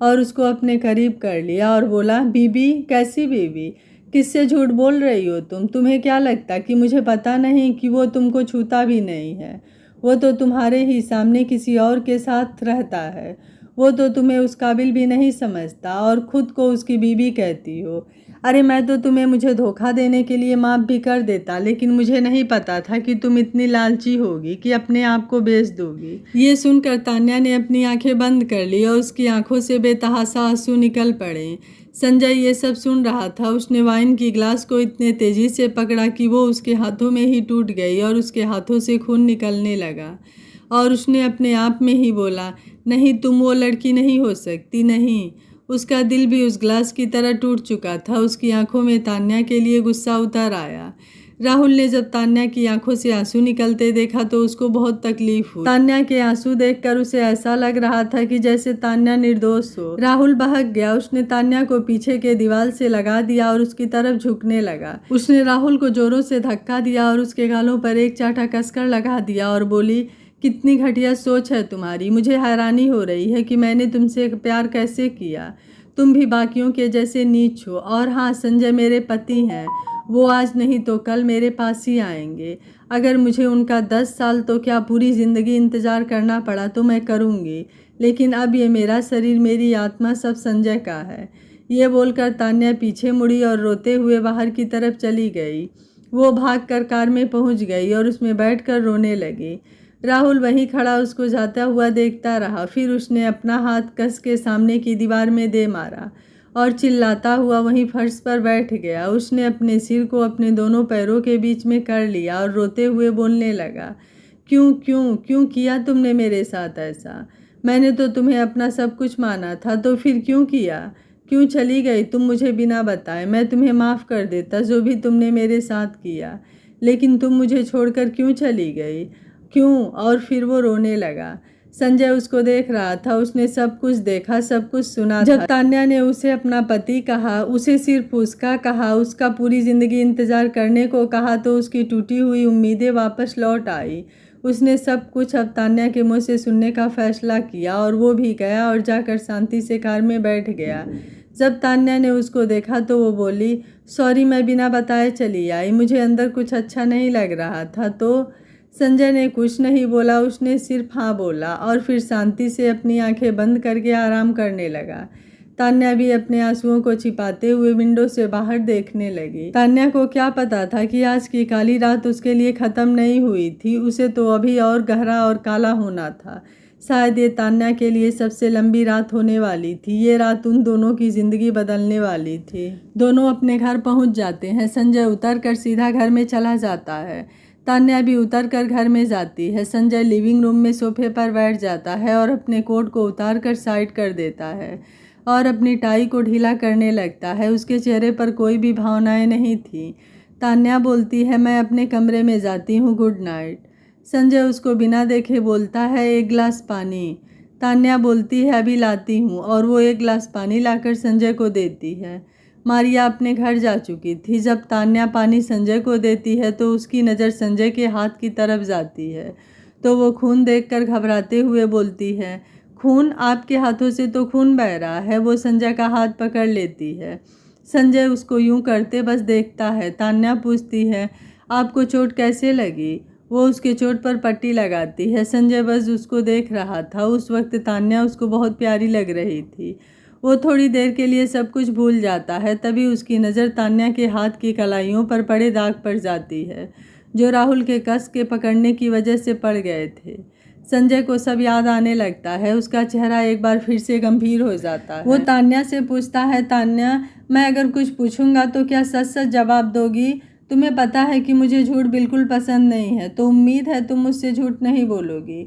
और उसको अपने करीब कर लिया और बोला, बीबी? कैसी बीबी? किससे झूठ बोल रही हो तुम? तुम्हें क्या लगता कि मुझे पता नहीं कि वो तुमको छूता भी नहीं है? वो तो तुम्हारे ही सामने किसी और के साथ रहता है। वो तो तुम्हें उस काबिल भी नहीं समझता और खुद को उसकी बीवी कहती हो। अरे मैं तो तुम्हें मुझे धोखा देने के लिए माफ़ भी कर देता, लेकिन मुझे नहीं पता था कि तुम इतनी लालची होगी कि अपने आप को बेच दोगी। ये सुनकर तान्या ने अपनी आंखें बंद कर ली और उसकी आंखों से बेतहासा आंसू निकल पड़े। संजय ये सब सुन रहा था। उसने वाइन की ग्लास को इतने तेजी से पकड़ा कि वो उसके हाथों में ही टूट गई और उसके हाथों से खून निकलने लगा। और उसने अपने आप में ही बोला, नहीं, तुम वो लड़की नहीं हो सकती, नहीं। उसका दिल भी उस ग्लास की तरह टूट चुका था। उसकी आंखों में तान्या के लिए गुस्सा उतर आया। राहुल ने जब तान्या की आंखों से आंसू निकलते देखा तो उसको बहुत तकलीफ हुई। तान्या के आंसू देखकर उसे ऐसा लग रहा था कि जैसे तान्या निर्दोष हो। राहुल बहक गया। उसने तान्या को पीछे के दीवार से लगा दिया और उसकी तरफ झुकने लगा। उसने राहुल को जोरों से धक्का दिया और उसके गालों पर एक चाटा कसकर लगा दिया और बोली, कितनी घटिया सोच है तुम्हारी। मुझे हैरानी हो रही है कि मैंने तुमसे प्यार कैसे किया। तुम भी बाकियों के जैसे नीच हो। और हाँ, संजय मेरे पति हैं। वो आज नहीं तो कल मेरे पास ही आएंगे। अगर मुझे उनका 10 साल तो क्या पूरी ज़िंदगी इंतज़ार करना पड़ा तो मैं करूँगी, लेकिन अब ये मेरा शरीर, मेरी आत्मा सब संजय का है। ये बोलकर तान्या पीछे मुड़ी और रोते हुए बाहर की तरफ चली गई। वो भागकर कार में पहुँच गई और उसमें बैठकर रोने लगी। राहुल वहीं खड़ा उसको जाता हुआ देखता रहा। फिर उसने अपना हाथ कस के सामने की दीवार में दे मारा और चिल्लाता हुआ वहीं फर्श पर बैठ गया। उसने अपने सिर को अपने दोनों पैरों के बीच में कर लिया और रोते हुए बोलने लगा, क्यों क्यों क्यों किया तुमने मेरे साथ ऐसा? मैंने तो तुम्हें अपना सब कुछ माना था, तो फिर क्यों किया? क्यों चली गई तुम मुझे बिना बताए? मैं तुम्हें माफ़ कर देता जो भी तुमने मेरे साथ किया, लेकिन तुम मुझे छोड़कर क्यों चली गई? क्यों? और फिर वो रोने लगा। संजय उसको देख रहा था। उसने सब कुछ देखा, सब कुछ सुना। जब तान्या ने उसे अपना पति कहा, उसे सिर्फ उसका कहा, उसका पूरी ज़िंदगी इंतज़ार करने को कहा, तो उसकी टूटी हुई उम्मीदें वापस लौट आई। उसने सब कुछ अब तान्या के मुँह से सुनने का फैसला किया और वो भी गया और जाकर शांति से कार में बैठ गया। जब तान्या ने उसको देखा तो वो बोली, सॉरी, मैं बिना बताए चली आई, मुझे अंदर कुछ अच्छा नहीं लग रहा था। तो संजय ने कुछ नहीं बोला। उसने सिर्फ हाँ बोला और फिर शांति से अपनी आंखें बंद करके आराम करने लगा। तान्या भी अपने आंसुओं को छिपाते हुए विंडो से बाहर देखने लगी। तान्या को क्या पता था कि आज की काली रात उसके लिए ख़त्म नहीं हुई थी। उसे तो अभी और गहरा और काला होना था। शायद ये तान्या के लिए सबसे लंबी रात होने वाली थी। ये रात उन दोनों की ज़िंदगी बदलने वाली थी। दोनों अपने घर पहुंच जाते हैं। संजय उतर कर सीधा घर में चला जाता है। तान्या भी उतर कर घर में जाती है। संजय लिविंग रूम में सोफे पर बैठ जाता है और अपने कोट को उतार कर साइड कर देता है और अपनी टाई को ढीला करने लगता है। उसके चेहरे पर कोई भी भावनाएं नहीं थी। तान्या बोलती है, मैं अपने कमरे में जाती हूँ, गुड नाइट। संजय उसको बिना देखे बोलता है, एक गिलास पानी। तान्या बोलती है, अभी लाती हूँ, और वो एक गिलास पानी लाकर संजय को देती है। मारिया अपने घर जा चुकी थी। जब तान्या पानी संजय को देती है तो उसकी नज़र संजय के हाथ की तरफ जाती है, तो वो खून देखकर घबराते हुए बोलती है, खून, आपके हाथों से तो खून बह रहा है। वो संजय का हाथ पकड़ लेती है। संजय उसको यूं करते बस देखता है। तान्या पूछती है, आपको चोट कैसे लगी? वो उसके चोट पर पट्टी लगाती है। संजय बस उसको देख रहा था। उस वक्त तान्या उसको बहुत प्यारी लग रही थी। वो थोड़ी देर के लिए सब कुछ भूल जाता है। तभी उसकी नज़र तान्या के हाथ की कलाइयों पर पड़े दाग पर जाती है, जो राहुल के कस के पकड़ने की वजह से पड़ गए थे। संजय को सब याद आने लगता है। उसका चेहरा एक बार फिर से गंभीर हो जाता है। वो तान्या से पूछता है, तान्या, मैं अगर कुछ पूछूंगा तो क्या सच सच जवाब दोगी? तुम्हें पता है कि मुझे झूठ बिल्कुल पसंद नहीं है, तो उम्मीद है तुम मुझसे झूठ नहीं बोलोगी।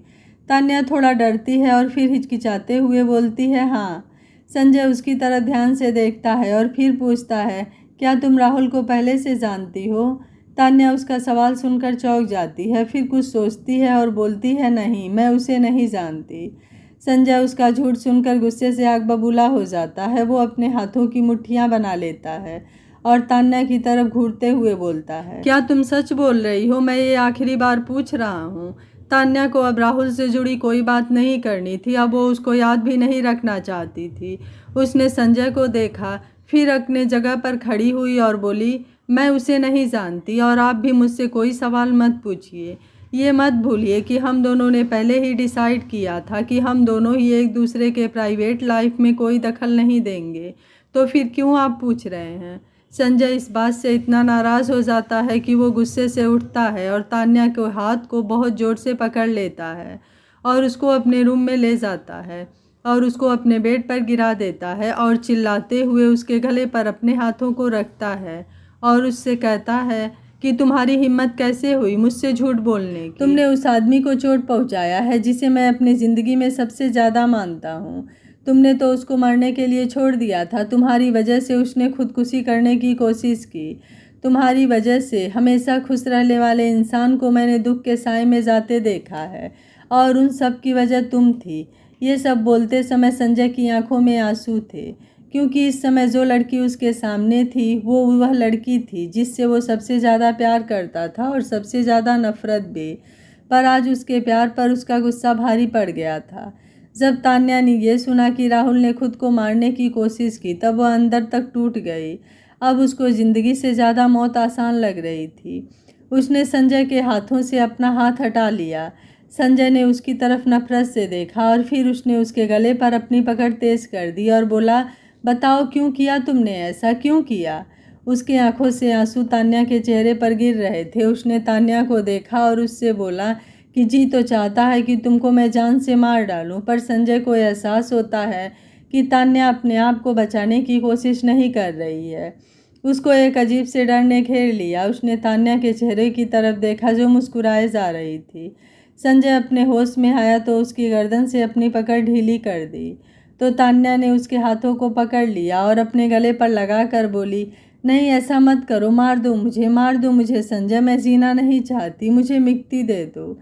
तान्या थोड़ा डरती है और फिर हिचकिचाते हुए बोलती है, हाँ। संजय उसकी तरफ ध्यान से देखता है और फिर पूछता है, क्या तुम राहुल को पहले से जानती हो? तान्या उसका सवाल सुनकर चौंक जाती है, फिर कुछ सोचती है और बोलती है, नहीं, मैं उसे नहीं जानती। संजय उसका झूठ सुनकर गुस्से से आग बबूला हो जाता है। वो अपने हाथों की मुट्ठियां बना लेता है और तान्या की तरफ घूरते हुए बोलता है, क्या तुम सच बोल रही हो? मैं ये आखिरी बार पूछ रहा हूँ। तान्या को अब राहुल से जुड़ी कोई बात नहीं करनी थी। अब वो उसको याद भी नहीं रखना चाहती थी। उसने संजय को देखा, फिर अपने जगह पर खड़ी हुई और बोली, मैं उसे नहीं जानती और आप भी मुझसे कोई सवाल मत पूछिए। ये मत भूलिए कि हम दोनों ने पहले ही डिसाइड किया था कि हम दोनों ही एक दूसरे के प्राइवेट लाइफ में कोई दखल नहीं देंगे, तो फिर क्यों आप पूछ रहे हैं? संजय इस बात से इतना नाराज़ हो जाता है कि वो गुस्से से उठता है और तान्या के हाथ को बहुत ज़ोर से पकड़ लेता है और उसको अपने रूम में ले जाता है और उसको अपने बेड पर गिरा देता है और चिल्लाते हुए उसके गले पर अपने हाथों को रखता है और उससे कहता है कि तुम्हारी हिम्मत कैसे हुई मुझसे झूठ बोलने की? तुमने उस आदमी को चोट पहुंचाया है जिसे मैं अपनी ज़िंदगी में सबसे ज़्यादा मानता हूँ। तुमने तो उसको मरने के लिए छोड़ दिया था। तुम्हारी वजह से उसने खुदकुशी करने की कोशिश की। तुम्हारी वजह से हमेशा खुश रहने वाले इंसान को मैंने दुख के साए में जाते देखा है और उन सब की वजह तुम थी। ये सब बोलते समय संजय की आंखों में आंसू थे, क्योंकि इस समय जो लड़की उसके सामने थी वो वह लड़की थी जिससे वो सबसे ज़्यादा प्यार करता था और सबसे ज़्यादा नफरत भी। पर आज उसके प्यार पर उसका गुस्सा भारी पड़ गया था। जब तान्या ने यह सुना कि राहुल ने खुद को मारने की कोशिश की, तब वह अंदर तक टूट गई। अब उसको ज़िंदगी से ज़्यादा मौत आसान लग रही थी। उसने संजय के हाथों से अपना हाथ हटा लिया। संजय ने उसकी तरफ नफरत से देखा और फिर उसने उसके गले पर अपनी पकड़ तेज कर दी और बोला, बताओ क्यों किया तुमने ऐसा, क्यों किया? उसकी आंखों से आंसू तान्या के चेहरे पर गिर रहे थे। उसने तान्या को देखा और उससे बोला कि जी तो चाहता है कि तुमको मैं जान से मार डालूं, पर संजय को एहसास होता है कि तान्या अपने आप को बचाने की कोशिश नहीं कर रही है। उसको एक अजीब से डर ने घेर लिया। उसने तान्या के चेहरे की तरफ देखा जो मुस्कुराए जा रही थी। संजय अपने होश में आया तो उसकी गर्दन से अपनी पकड़ ढीली कर दी, तो तान्या ने उसके हाथों को पकड़ लिया और अपने गले पर लगा कर बोली, नहीं ऐसा मत करो, मार दो मुझे, मार दो मुझे संजय, मैं जीना नहीं चाहती, मुझे मुक्ति दे दो,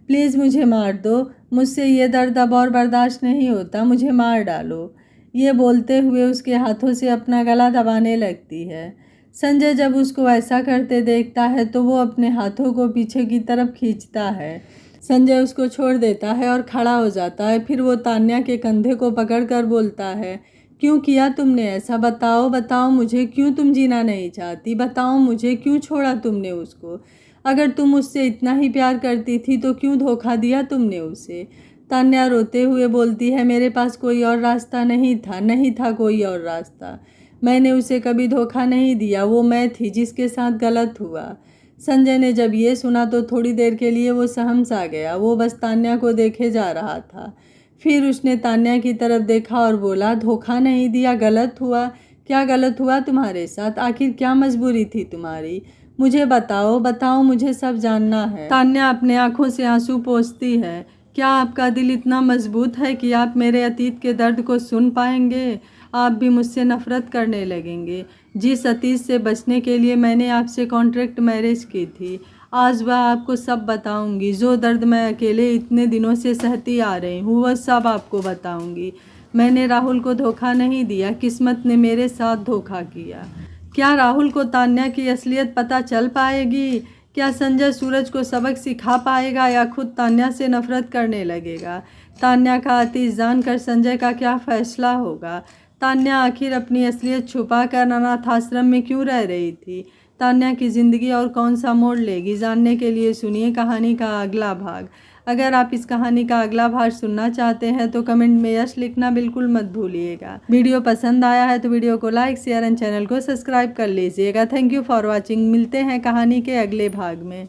प्लीज़ मुझे मार दो, मुझसे ये दर्द अब और बर्दाश्त नहीं होता, मुझे मार डालो। ये बोलते हुए उसके हाथों से अपना गला दबाने लगती है। संजय जब उसको ऐसा करते देखता है तो वो अपने हाथों को पीछे की तरफ खींचता है। संजय उसको छोड़ देता है और खड़ा हो जाता है। फिर वो तान्या के कंधे को पकड़कर बोलता है, क्यों किया तुमने ऐसा? बताओ बताओ मुझे, क्यों तुम जीना नहीं चाहती? बताओ मुझे, क्यों छोड़ा तुमने उसको? अगर तुम उससे इतना ही प्यार करती थी तो क्यों धोखा दिया तुमने उसे? तान्या रोते हुए बोलती है, मेरे पास कोई और रास्ता नहीं था, नहीं था कोई और रास्ता। मैंने उसे कभी धोखा नहीं दिया, वो मैं थी जिसके साथ गलत हुआ। संजय ने जब ये सुना तो थोड़ी देर के लिए वो सहम सा गया। वो बस तान्या को देखे जा रहा था। फिर उसने तान्या की तरफ देखा और बोला, धोखा नहीं दिया, गलत हुआ? क्या गलत हुआ तुम्हारे साथ? आखिर क्या मजबूरी थी तुम्हारी? मुझे बताओ बताओ, मुझे सब जानना है। तान्या अपने आंखों से आंसू पोंछती है। क्या आपका दिल इतना मजबूत है कि आप मेरे अतीत के दर्द को सुन पाएंगे? आप भी मुझसे नफरत करने लगेंगे। जिस अतीत से बचने के लिए मैंने आपसे कॉन्ट्रैक्ट मैरिज की थी, आज वह आपको सब बताऊंगी। जो दर्द मैं अकेले इतने दिनों से सहती आ रही हूँ वह सब आपको बताऊंगी। मैंने राहुल को धोखा नहीं दिया, किस्मत ने मेरे साथ धोखा किया। क्या राहुल को तान्या की असलियत पता चल पाएगी? क्या संजय सूरज को सबक सिखा पाएगा या खुद तान्या से नफरत करने लगेगा? तान्या का आतिश जानकर संजय का क्या फैसला होगा? तान्या आखिर अपनी असलियत छुपाकर अनाथ आश्रम में क्यों रह रही थी? तान्या की ज़िंदगी और कौन सा मोड़ लेगी? जानने के लिए सुनिए कहानी का अगला भाग। अगर आप इस कहानी का अगला भाग सुनना चाहते हैं तो कमेंट में यस लिखना बिल्कुल मत भूलिएगा। वीडियो पसंद आया है तो वीडियो को लाइक, शेयर एंड चैनल को सब्सक्राइब कर लीजिएगा। Thank you for watching. मिलते हैं कहानी के अगले भाग में।